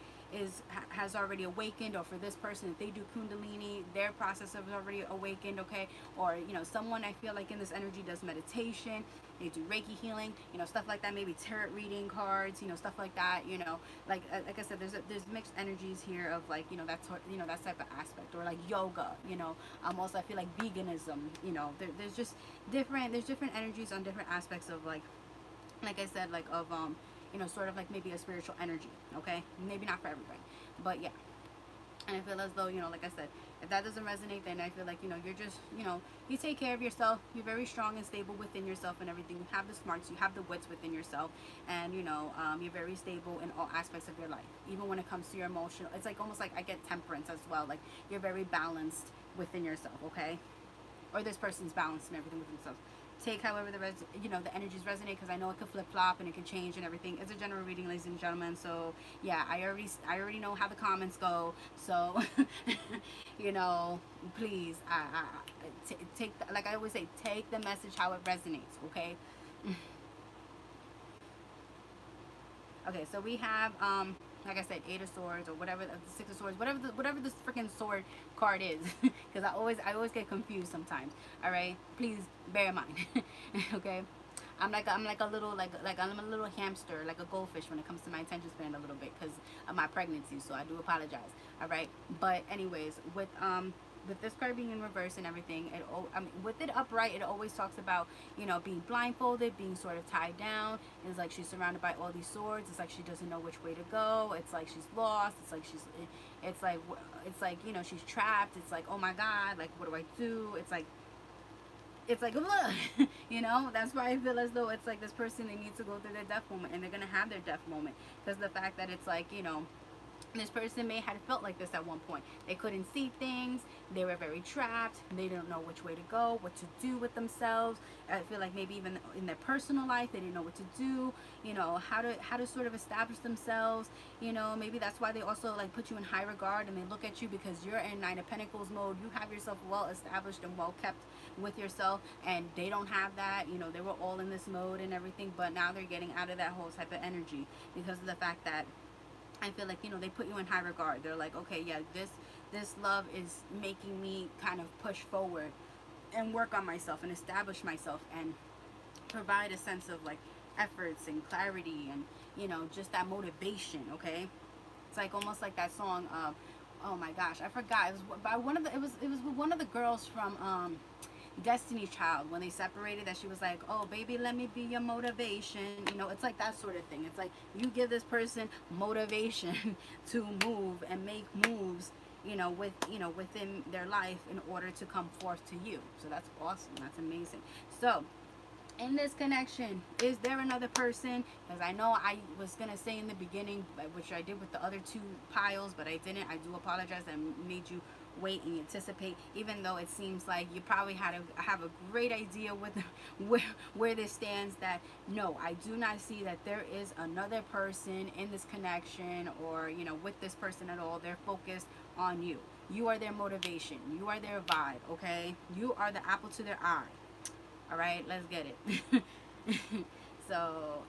has already awakened, or for this person, if they do Kundalini, their process has already awakened, okay? Or, you know, someone I feel like in this energy does meditation, they do Reiki healing, you know, stuff like that, maybe tarot reading cards, you know, stuff like that, you know, like I said, there's mixed energies here of, like, you know, that sort, you know, that type of aspect, or like yoga, you know. Also I feel like veganism, you know, there's just different energies on different aspects of, like I said, like, of you know, sort of like maybe a spiritual energy, okay? Maybe not for everybody, but yeah. And I feel as though, you know, like I said, if that doesn't resonate, then I feel like, you know, you're just, you know, you take care of yourself. You're very strong and stable within yourself and everything. You have the smarts, you have the wits within yourself. And, you know, you're very stable in all aspects of your life. Even when it comes to your emotional, it's like almost like I get temperance as well. Like, you're very balanced within yourself, okay? Or this person's balanced and everything within themselves. Take however the energies resonate, because I know it could flip flop and it can change and everything. It's a general reading, ladies and gentlemen. So yeah, I already know how the comments go. So you know, please, take like I always say, take the message how it resonates. Okay. Okay, so we have like I said, Eight of Swords, or whatever, the Six of Swords, whatever this freaking sword card is, because I always get confused sometimes. All right, please bear in mind. Okay, I'm like a little I'm a little hamster, like a goldfish when it comes to my attention span a little bit because of my pregnancy. So I do apologize. All right, but anyways, with this card being in reverse and everything, I mean, with it upright, it always talks about, you know, being blindfolded, being sort of tied down. It's like she's surrounded by all these swords. It's like she doesn't know which way to go. It's like she's lost. It's like, you know, she's trapped. It's like, oh my God, like, what do I do? It's like, you know. That's why I feel as though it's like this person, they need to go through their death moment, and they're gonna have their death moment, because the fact that it's like, you know, this person may have felt like this at one point. They couldn't see things. They were very trapped. They didn't know which way to go, what to do with themselves. I feel like maybe even in their personal life, they didn't know what to do. You know, how to sort of establish themselves. You know, maybe that's why they also like put you in high regard, and they look at you because you're in Nine of Pentacles mode. You have yourself well established and well kept with yourself, and they don't have that. You know, they were all in this mode and everything, but now they're getting out of that whole type of energy because of the fact that I feel like, you know, they put you in high regard. They're like, okay, yeah, this love is making me kind of push forward and work on myself and establish myself and provide a sense of like efforts and clarity and, you know, just that motivation. Okay, it's like almost like that song. Oh my gosh, I forgot. It was by one of the. It was with one of the girls from Destiny's Child, when they separated, that she was like, oh baby, let me be your motivation. You know, it's like that sort of thing. It's like you give this person motivation to move and make moves, you know, within their life in order to come forth to you. So that's awesome. That's amazing. So in this connection, is there another person? Because I know I was gonna say in the beginning, which I did with the other two piles, but I didn't. I do apologize. I made you wait and anticipate, even though it seems like you probably have a great idea with where this stands. That no, I do not see that there is another person in this connection, or, you know, with this person at all. They're focused on you. You are their motivation. You are their vibe, okay? You are the apple to their eye. All right, let's get it. So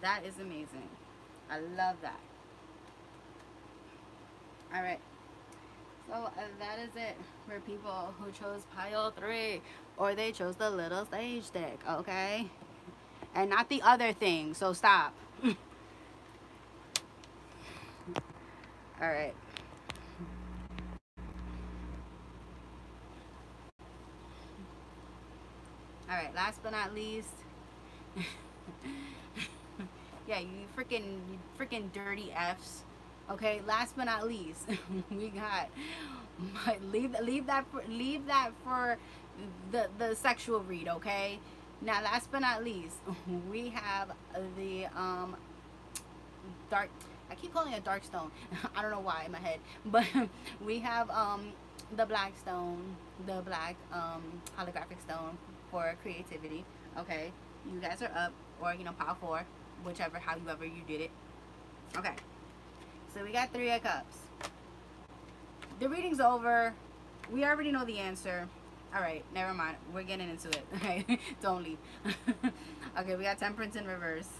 that is amazing. I love that. All right. So that is it for people who chose pile 3 or they chose the little sage deck, okay? And not the other thing, so stop. All right. All right, last but not least, yeah, you freaking dirty Fs. Okay, last but not least, we got leave that for the sexual read, okay? Now, last but not least, we have the dark. I keep calling it dark stone. I don't know why in my head, but we have the black stone, the black holographic stone for creativity. Okay, you guys are up, or pile 4, whichever, however you did it. Okay, so we got 3 of cups. The reading's over. We already know the answer. All right, never mind. We're getting into it. Okay, don't leave. Okay, we got temperance in reverse.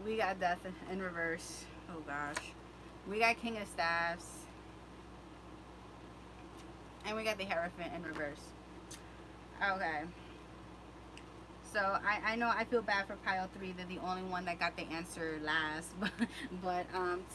We got death in reverse. Oh gosh. We got king of staffs. And we got the hierophant in reverse. Okay. So I know I feel bad for pile 3. They're the only one that got the answer last. But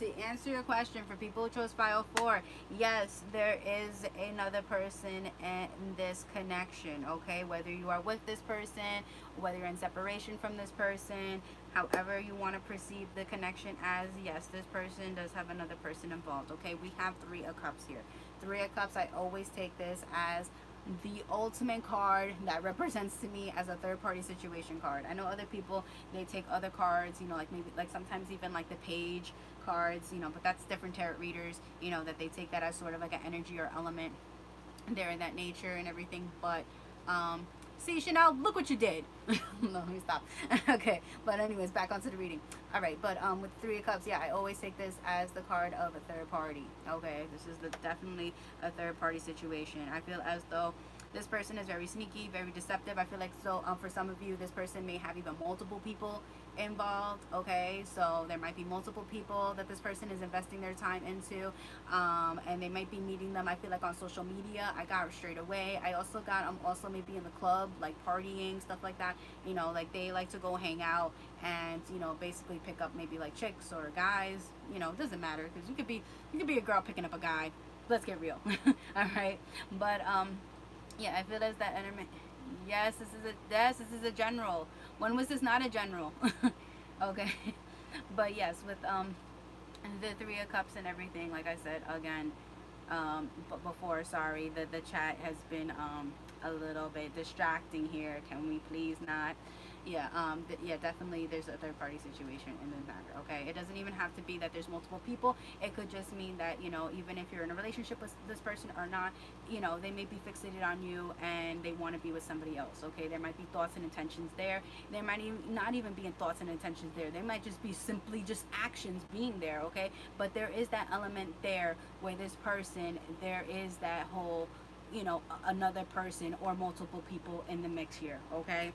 to answer your question, for people who chose pile 4, yes, there is another person in this connection. Okay, whether you are with this person, whether you're in separation from this person, however you want to perceive the connection as, yes, this person does have another person involved. Okay, we have 3 of cups here. 3 of cups, I always take this as the ultimate card that represents to me as a third party situation card. I know other people, they take other cards, like maybe like sometimes even like the page cards, but that's different tarot readers, that they take that as sort of like an energy or element there in that nature and everything. But see, Chanel, look what you did. No, let me stop. Okay, but anyways, back onto the reading. All right, but with 3 of cups, yeah, I always take this as the card of a third party. Okay, this is definitely a third party situation. I feel as though this person is very sneaky, very deceptive. I feel like, so for some of you, this person may have even multiple people involved. Okay, so there might be multiple people that this person is investing their time into, and they might be meeting them, I feel like, on social media. I got straight away. I also got also maybe in the club, like partying, stuff like that. Like they like to go hang out and basically pick up maybe like chicks or guys. It doesn't matter, because you could be a girl picking up a guy. Let's get real. All right, but yeah, I feel as that enemy. Yes, this is a general. When was this not a general? Okay, but yes, with the 3 of cups and everything, like I said again, but before, sorry, the chat has been a little bit distracting here. Can we please not? Yeah, yeah, definitely there's a third party situation in the matter. Okay, it doesn't even have to be that there's multiple people. It could just mean that even if you're in a relationship with this person or not, they may be fixated on you and they want to be with somebody else. Okay, there might be thoughts and intentions there. There might not even be thoughts and intentions there. They might just be simply just actions being there. Okay, but there is that element there where this person, there is that whole another person or multiple people in the mix here. Okay,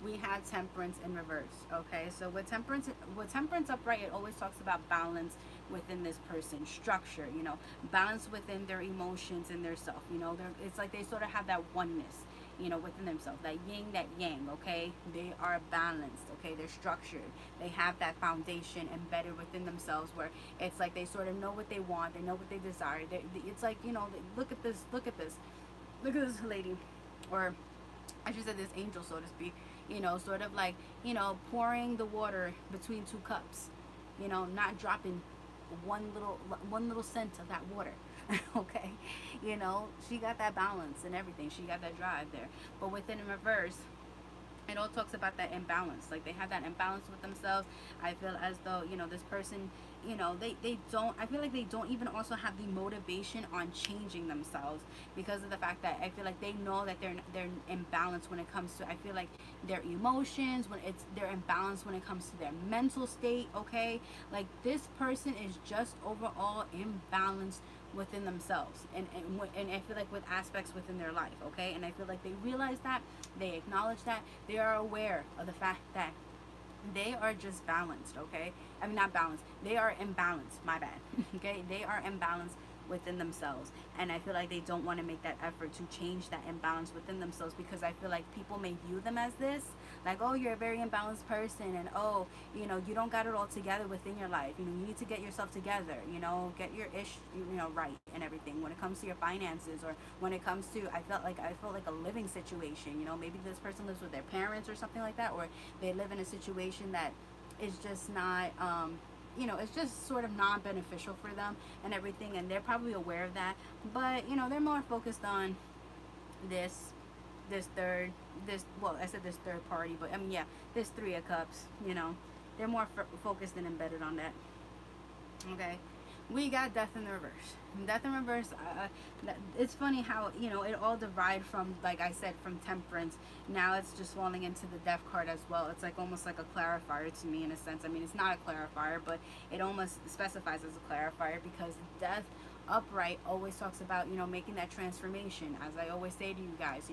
we have temperance in reverse. Okay, so with temperance upright, it always talks about balance within this person, structure, balance within their emotions and their self. It's like they sort of have that oneness, within themselves, that yin, that yang. Okay, they are balanced. Okay, they're structured. They have that foundation embedded within themselves, where it's like they sort of know what they want, they know what they desire. It's like, look at this, look at this lady, or I should say this angel, so to speak. Sort of like, pouring the water between 2 cups, not dropping one little cent of that water. Okay, she got that balance and everything. She got that drive there. But within reverse, It all talks about that imbalance. Like they have that imbalance with themselves. I feel as though, this person, they don't, I feel like they don't even also have the motivation on changing themselves, because of the fact that I feel like they know that they're imbalanced when it comes to, I feel like, their emotions, when it's they're imbalanced when it comes to their mental state, okay? Like this person is just overall imbalanced within themselves, and I feel like with aspects within their life, okay? And I feel like they realize that, they acknowledge that, they are aware of the fact that they are just balanced, okay? I mean, not balanced, they are imbalanced, my bad. Okay, they are imbalanced within themselves, and I feel like they don't want to make that effort to change that imbalance within themselves, because I feel like people may view them as this, like, oh, you're a very imbalanced person, and oh, you don't got it all together within your life, you need to get yourself together, get your right and everything when it comes to your finances, or when it comes to, I felt like a living situation, maybe this person lives with their parents or something like that, or they live in a situation that is just not it's just sort of non-beneficial for them and everything, and they're probably aware of that, but they're more focused on this this third this well, I said this third party, but I mean, yeah, this three of cups, they're more focused and embedded on that. Okay, we got death in the reverse. Death in reverse. It's funny how it all derived from, like I said, from temperance. Now it's just falling into the death card as well. It's like almost like a clarifier to me in a sense. I mean, it's not a clarifier, but it almost specifies as a clarifier, because death upright always talks about making that transformation, as I always say to you guys,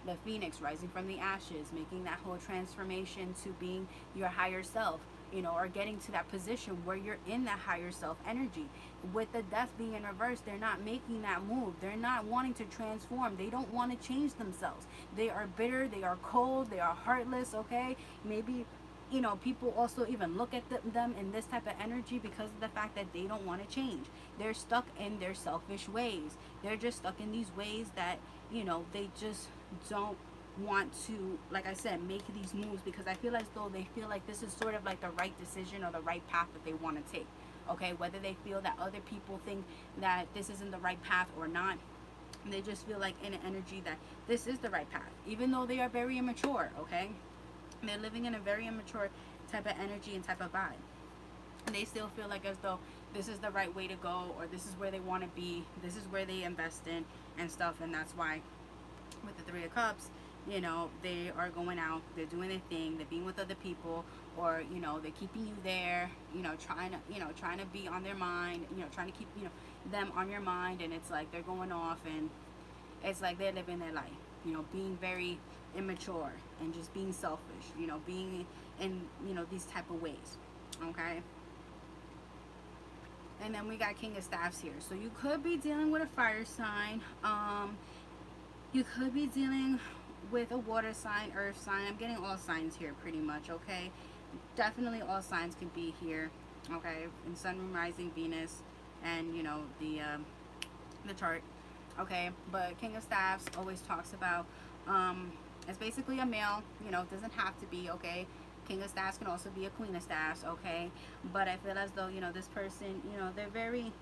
the phoenix rising from the ashes, making that whole transformation to being your higher self, or getting to that position where you're in that higher self energy. With the death being in reverse, they're not making that move. They're not wanting to transform. They don't want to change themselves. They are bitter, they are cold, they are heartless, okay? Maybe people also even look at them in this type of energy because of the fact that they don't want to change. They're stuck in their selfish ways. They're just stuck in these ways that they just don't want to, like I said, make these moves, because I feel as though they feel like this is sort of like the right decision or the right path that they want to take, okay? Whether they feel that other people think that this isn't the right path or not, they just feel like in an energy that this is the right path, even though they are very immature, okay? They're living in a very immature type of energy and type of vibe. And they still feel like as though this is the right way to go, or this is where they want to be, this is where they invest in and stuff. And that's why with the Three of Cups, they are going out, they're doing their thing, they're being with other people, or they're keeping you there, trying to be on their mind, trying to keep them on your mind, and it's like they're going off, and it's like they're living their life, being very immature and just being selfish, being in these type of ways, okay? And then we got King of Staffs here, so you could be dealing with a fire sign, you could be dealing with a water sign, earth sign. I'm getting all signs here pretty much, okay? Definitely all signs can be here, okay? In Sun, Moon, Rising, Venus, and the chart, okay? But King of Staffs always talks about it's basically a male, it doesn't have to be, okay? King of Staffs can also be a Queen of Staffs, okay? But I feel as though this person, they're very,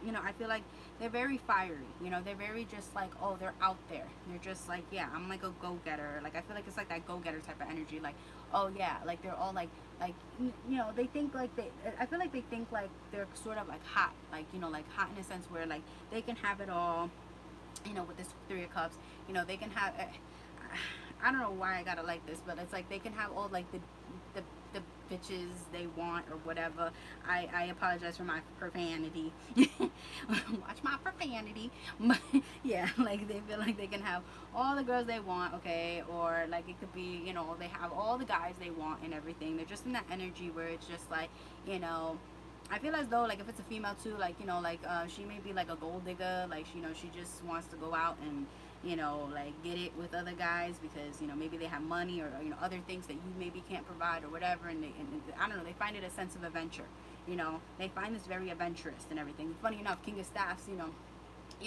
I feel like they're very fiery, they're very just like, oh, they're out there, they're just like, yeah, I'm like a go-getter, like I feel like it's like that go-getter type of energy, like, oh yeah, like they're all like they think like I feel like they think like they're sort of like hot, like like hot in a sense where like they can have it all, with this Three of Cups, they can have, I don't know why I gotta like this, but it's like they can have all like the bitches they want or whatever. I apologize for my profanity. Watch my profanity. But yeah, like they feel like they can have all the girls they want, okay? Or like it could be, they have all the guys they want and everything. They're just in that energy where it's just like, I feel as though like if it's a female too, like she may be like a gold digger, like she just wants to go out and like get it with other guys because maybe they have money or other things that you maybe can't provide or whatever, and I don't know, they find it a sense of adventure. They find this very adventurous and everything. Funny enough, King of Staffs,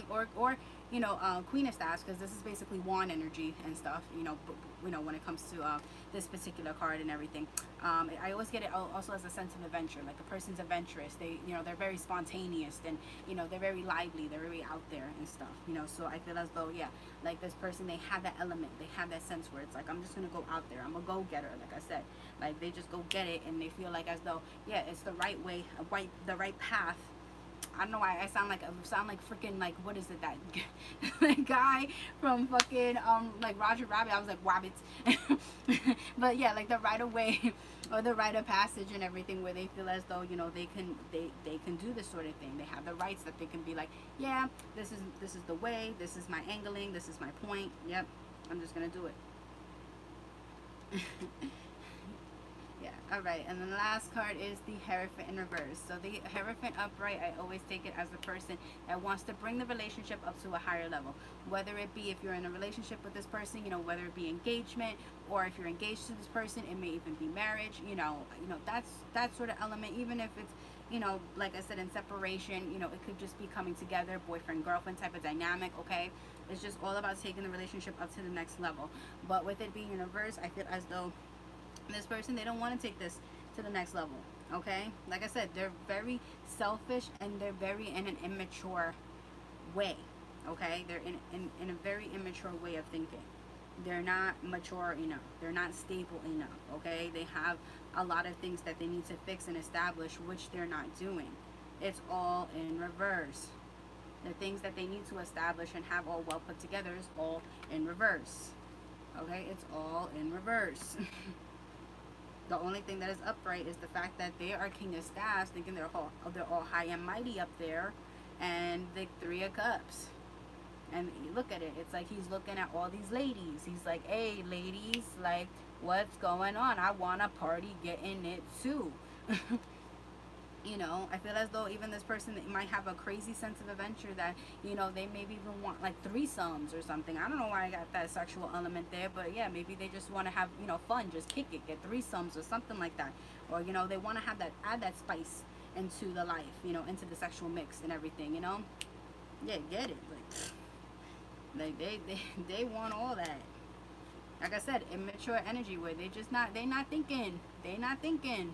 or you know, Queen of Staffs, because this is basically wand energy and stuff, you know, when it comes to this particular card and everything. I always get it also as a sense of adventure, like a person's adventurous. They, you know, they're very spontaneous, and you know, they're very lively, they're very out there and stuff, you know. So I feel as though, yeah, like this person, they have that element, they have that sense where it's like, I'm just gonna go out there, I'm a go-getter, like I said. Like they just go get it, and they feel like as though, yeah, it's the right way, the right path. I don't know why I sound like freaking, like, what is it, that that guy from fucking like Roger Rabbit. I was like Wabbits. But yeah, like the right of way or the rite of passage and everything, where they feel as though, you know, they can do this sort of thing. They have the rights that they can be like, yeah, this is the way, this is my angling, this is my point. Yep, I'm just gonna do it. Yeah, all right. And then the last card is the Hierophant in reverse. So the Hierophant upright, I always take it as the person that wants to bring the relationship up to a higher level. Whether it be if you're in a relationship with this person, you know, whether it be engagement, or if you're engaged to this person, it may even be marriage. You know, that's that sort of element. Even if it's, you know, like I said, in separation, you know, it could just be coming together, boyfriend girlfriend type of dynamic. Okay, it's just all about taking the relationship up to the next level. But with it being in reverse, I feel as though this person, they don't want to take this to the next level. Okay, like I said, they're very selfish, and they're very in an immature way. Okay, they're in a very immature way of thinking. They're not mature enough, they're not stable enough. Okay, they have a lot of things that they need to fix and establish, which they're not doing. It's all in reverse. The things that they need to establish and have all well put together is all in reverse. Okay, it's all in reverse. The only thing that is upright is the fact that they are King of Staffs, thinking they're all high and mighty up there, and the Three of Cups. And you look at it, it's like he's looking at all these ladies. He's like, hey, ladies, like, what's going on? I want a party getting it too. You know, I feel as though even this person might have a crazy sense of adventure, that, you know, they maybe even want like threesomes or something. I don't know why I got that sexual element there, but yeah, maybe they just want to have, you know, fun, just kick it, get threesomes or something like that. Or, you know, they want to have that, add that spice into the life, you know, into the sexual mix and everything, you know. Yeah, get it. Like they want all that. Like I said, immature energy, where they're not thinking. They're not thinking,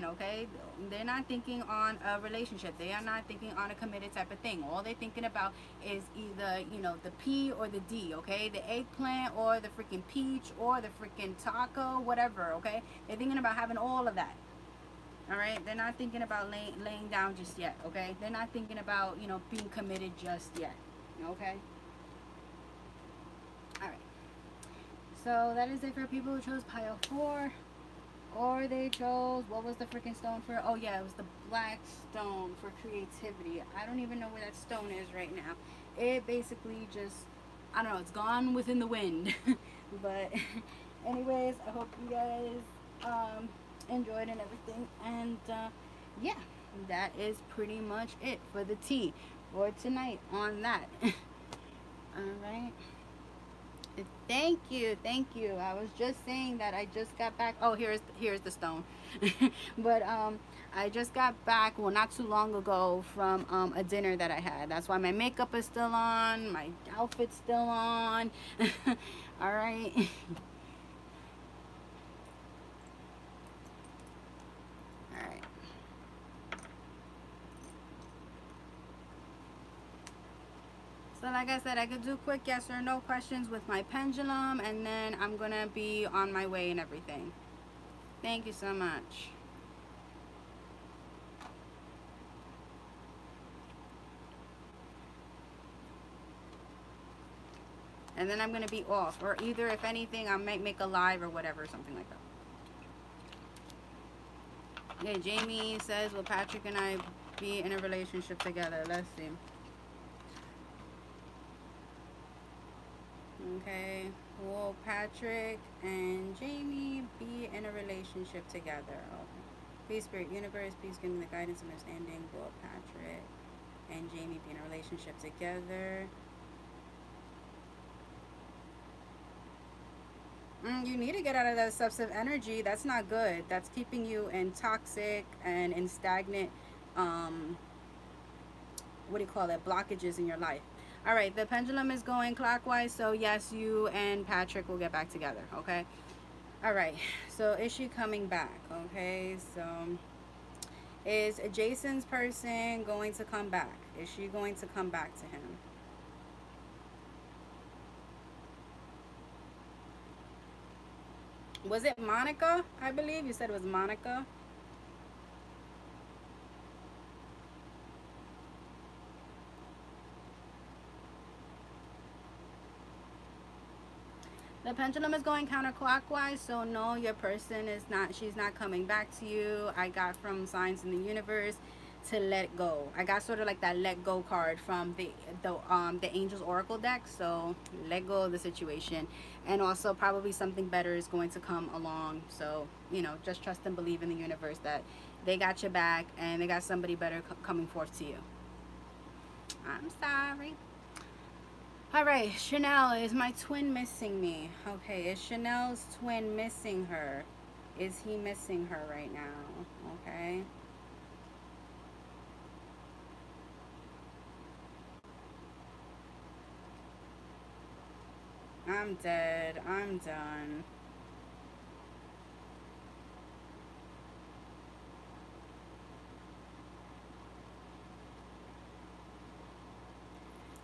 okay? They're not thinking on a relationship. They are not thinking on a committed type of thing. All they're thinking about is either, you know, the P or the D, okay? The eggplant or the freaking peach or the freaking taco, whatever, okay? They're thinking about having all of that. All right? They're not thinking about laying down just yet, okay? They're not thinking about, you know, being committed just yet, okay? All right. So that is it for people who chose pile 4. Or they chose, what was the freaking stone for? Oh yeah, it was the black stone for creativity. I don't even know where that stone is right now. It basically just, I don't know, it's gone within the wind. But anyways, I hope you guys enjoyed and everything. And yeah, that is pretty much it for the tea for tonight on that. Alright. Thank you. I was just saying that I just got back. Oh, here's the stone. But I just got back, well, not too long ago, from a dinner that I had. That's why my makeup is still on, my outfit's still on. All right. All right. So like I said, I could do quick yes or no questions with my pendulum, and then I'm gonna be on my way and everything. Thank you so much. And then I'm gonna be off, or either, if anything, I might make a live or whatever, something like that. Yeah, Jamie says, will Patrick and I be in a relationship together? Let's see. Okay, will Patrick and Jamie be in a relationship together? Okay. Please, Spirit, Universe, please give me the guidance and understanding. Will Patrick and Jamie be in a relationship together? You need to get out of that substantive energy. That's not good. That's keeping you in toxic and in stagnant what do you call it, blockages in your life. All right, the pendulum is going clockwise, so yes, you and Patrick will get back together, okay? All right, so is she coming back? Okay, so is Jason's person going to come back? Is she going to come back to him? Was it Monica? I believe you said it was Monica. The pendulum is going counterclockwise, so no, your person is not, she's not coming back to you. I got from signs in the universe to let go. I got sort of like that let go card from the Angels Oracle deck, so let go of the situation. And also probably something better is going to come along. So, you know, just trust and believe in the universe that they got your back and they got somebody better coming forth to you. I'm sorry. All right, Chanel, is my twin missing me? Okay, is Chanel's twin missing her? Is he missing her right now? Okay. I'm dead. I'm done.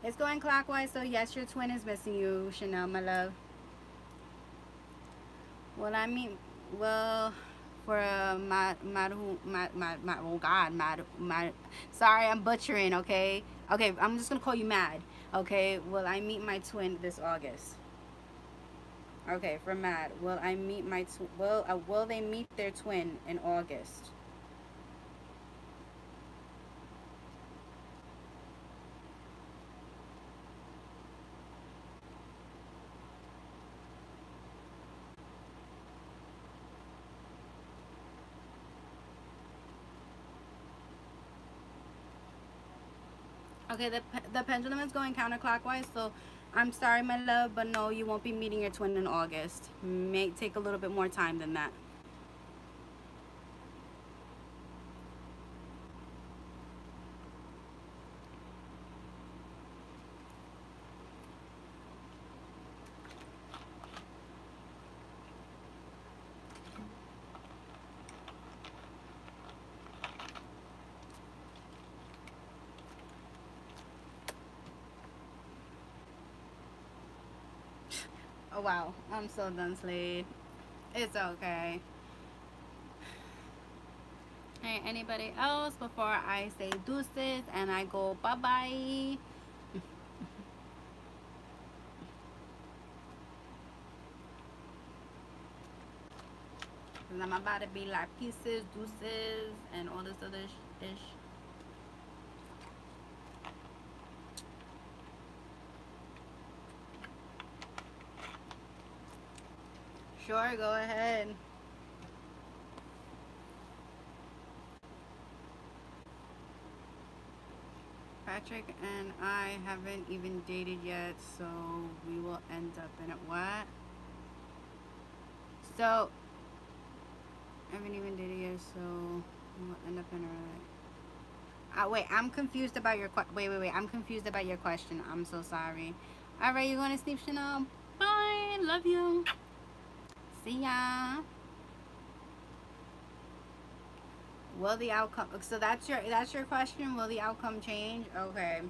It's going clockwise, so yes, your twin is missing you, Chanel, my love. Well, I mean, well, for oh God, sorry, I'm butchering, okay? Okay, I'm just gonna call you Mad, okay? Will I meet my twin this August? Okay, for Mad, will I meet my, will they meet their twin in August? Okay, the pendulum is going counterclockwise, so I'm sorry, my love, but no, you won't be meeting your twin in August. May take a little bit more time than that. Oh wow, I'm so done, Slade. It's okay. Hey, anybody else before I say deuces and I go bye bye? Cause I'm about to be like pieces, deuces, and all this other ish. Sure, go ahead. Patrick and I haven't even dated yet, so we will end up in it. What? So, I haven't even dated yet, so we will end up in a. Wait, I'm confused about your wait. I'm confused about your question. I'm so sorry. All right, you going to sleep, Chanel? Bye. Love you. See ya. Will the outcome? So that's your question. Will the outcome change? Okay.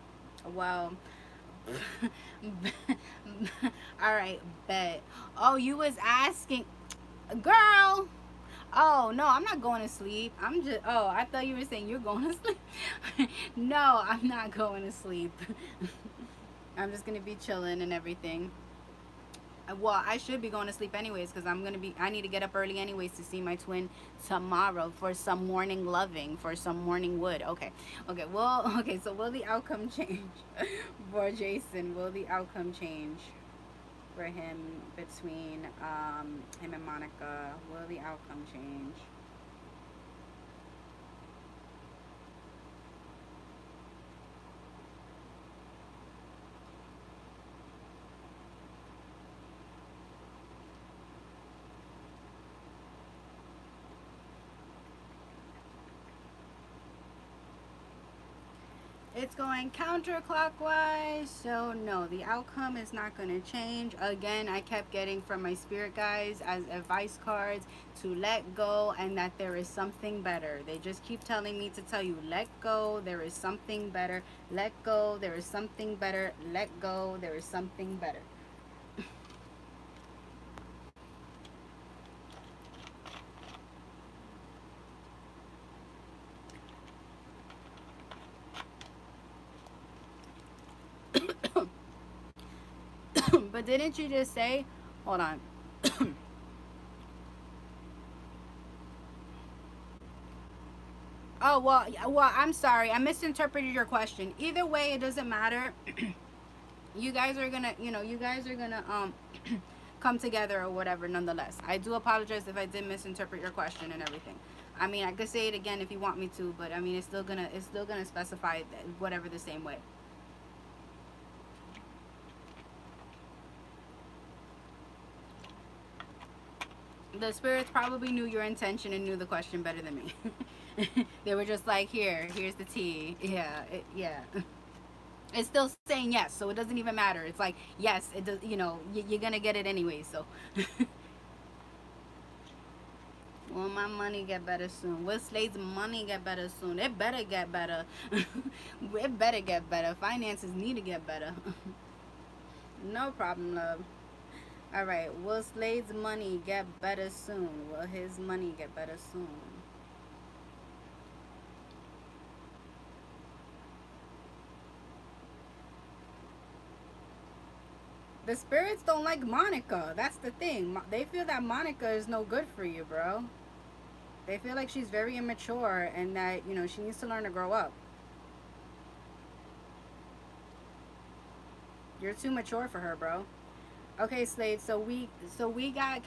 Well. All right. Bet. Oh, you was asking, girl. Oh no, I'm not going to sleep. I'm just. Oh, I thought you were saying you're going to sleep. No, I'm not going to sleep. I'm just gonna be chilling and everything. Well, I should be going to sleep anyways because I need to get up early anyways to see my twin tomorrow for some morning loving, for some morning wood. Okay. Okay. Well, okay. So will the outcome change for Jason? Will the outcome change for him between him and Monica? Will the outcome change? it's going counterclockwise, so no, the outcome is not going to change. Again, I kept getting from my spirit guides as advice cards to let go, and that there is something better. They just keep telling me to tell you, let go, there is something better. Let go, there is something better. Let go, there is something better. But didn't you just say, hold on. Oh, well, I'm sorry. I misinterpreted your question. Either way, it doesn't matter. You guys are gonna, you guys are gonna come together or whatever. Nonetheless, I do apologize if I did misinterpret your question and everything. I mean, I could say it again if you want me to, but I mean, it's still gonna specify whatever the same way. The spirits probably knew your intention and knew the question better than me. They were just like, here's the tea. Yeah, yeah. It's still saying yes, so it doesn't even matter. It's like, yes, it does. You're gonna get it anyway. So, will my money get better soon? Will Slade's money get better soon? It better get better. It better get better. Finances need to get better. No problem, love. All right. Will Slade's money get better soon? Will his money get better soon? The spirits don't like Monica. That's the thing. They feel that Monica is no good for you, bro. They feel like she's very immature and that, she needs to learn to grow up. You're too mature for her, bro. Okay, Slade. So we got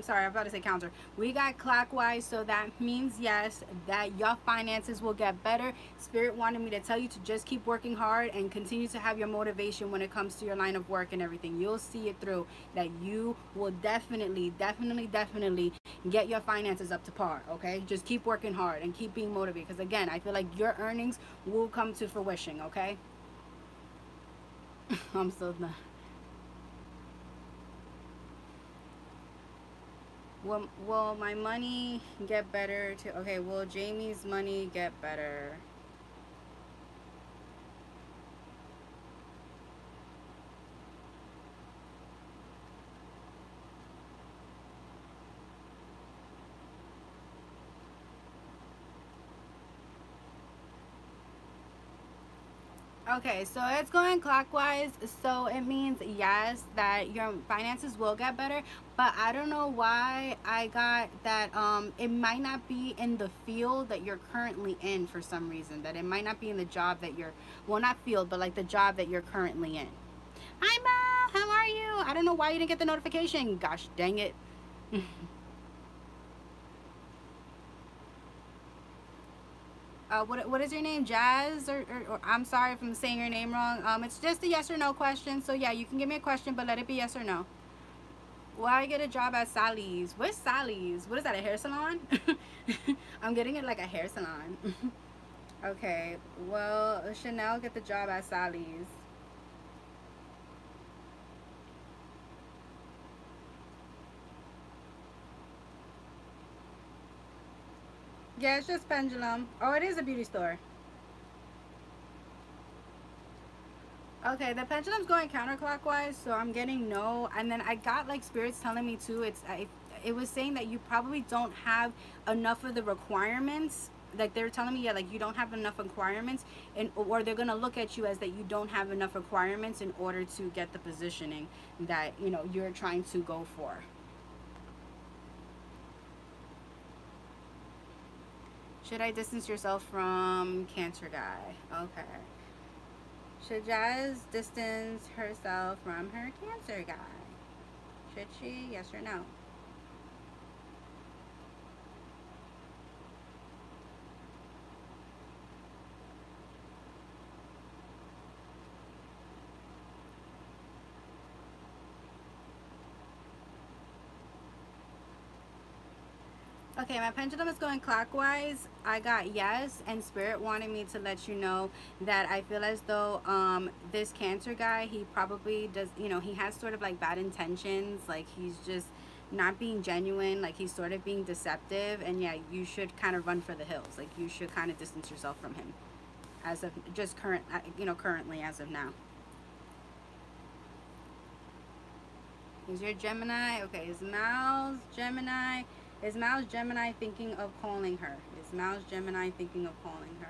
sorry, I'm about to say counter. We got clockwise, so that means yes, that your finances will get better. Spirit wanted me to tell you to just keep working hard and continue to have your motivation when it comes to your line of work and everything. You'll see it through. That you will definitely, definitely, definitely get your finances up to par. Okay, just keep working hard and keep being motivated. Because again, I feel like your earnings will come to fruition. Okay. I'm so done. Will my money get better too? Okay, will Jamie's money get better? Okay, so it's going clockwise, so it means yes, that your finances will get better, but I don't know why I got that it might not be in the field that you're currently in for some reason, that it might not be in the job that you're, well, not field, but like the job that you're currently in. Hi, Ma, how are you? I don't know why you didn't get the notification. Gosh dang it. What is your name, Jazz? Or I'm sorry if I'm saying your name wrong. It's just a yes or no question. So yeah, you can give me a question, but let it be yes or no. Will I get a job at Sally's? What's Sally's? What is that? A hair salon? I'm getting it like a hair salon. Okay. Well, Chanel get the job at Sally's. Yeah, it's just pendulum. Oh, it is a beauty store. Okay, the pendulum's going counterclockwise, so I'm getting no. And then I got like spirits telling me too. It was saying that you probably don't have enough of the requirements. Like they're telling me, yeah, like you don't have enough requirements, and or they're gonna look at you as that you don't have enough requirements in order to get the positioning that you're trying to go for. Should I distance yourself from Cancer guy? Okay. Should Jazz distance herself from her Cancer guy? Should she? Yes or no? Okay, my pendulum is going clockwise. I got yes, and Spirit wanted me to let you know that I feel as though this Cancer guy, he probably does, you know, he has sort of like bad intentions. Like he's just not being genuine. Like he's sort of being deceptive. And yeah, you should kind of run for the hills. Like you should kind of distance yourself from him, as of just currently as of now. Is your Gemini? Okay, is Mal's Gemini? Is Mal's Gemini thinking of calling her? Is Mal's Gemini thinking of calling her?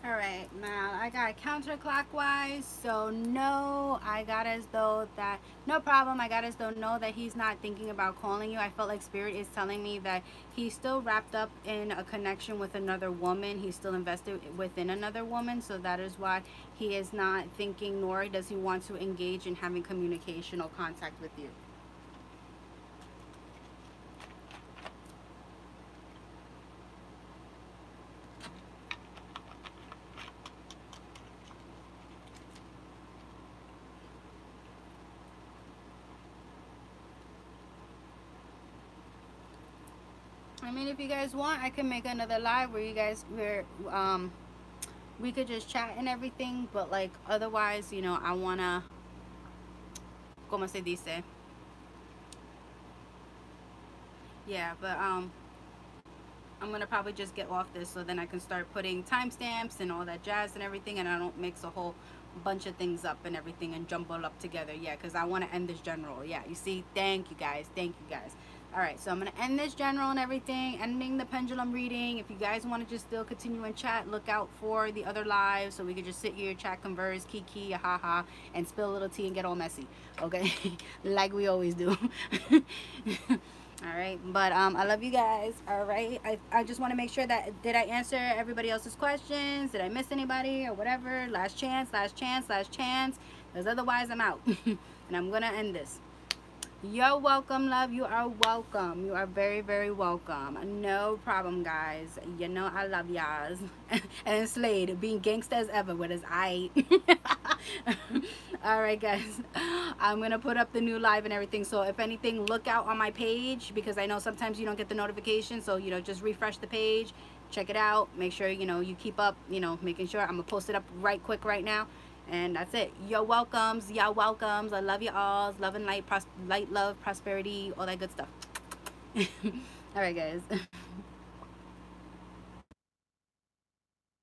All right, now I got counterclockwise, so no, I got as though that, no problem, I got as though no, that he's not thinking about calling you. I felt like Spirit is telling me that he's still wrapped up in a connection with another woman. He's still invested within another woman, so that is why he is not thinking, nor does he want to engage in having communication or contact with you. I mean, if you guys want, I can make another live where you guys we could just chat and everything, but like otherwise, you know, I wanna, como se dice, yeah, but I'm gonna probably just get off this so then I can start putting timestamps and all that jazz and everything, and I don't mix a whole bunch of things up and everything and jumble up together. Yeah, because I want to end this general. Yeah, you see, thank you guys, thank you guys. All right, so I'm gonna end this general and everything, ending the pendulum reading. If you guys want to just still continue in chat, look out for the other lives so we could just sit here, chat, converse, kiki, haha, and spill a little tea and get all messy, okay? Like we always do. All right, but I love you guys. All right, I just want to make sure that, did I answer everybody else's questions? Did I miss anybody or whatever? Last chance, last chance, last chance, because otherwise I'm out. And I'm gonna end this. You're welcome, love. You are welcome. You are very, very welcome. No problem, guys. You know I love y'all. And Slade being gangsta as ever with his eye. All right, guys. I'm gonna put up the new live and everything. So if anything, look out on my page, because I know sometimes you don't get the notification. So you know, just refresh the page, check it out. Make sure you know you keep up. You know, making sure I'm gonna post it up right quick right now. And that's it. Yo welcomes, y'all welcomes. I love you all. Love and light, light, love, prosperity, all that good stuff. All right, guys.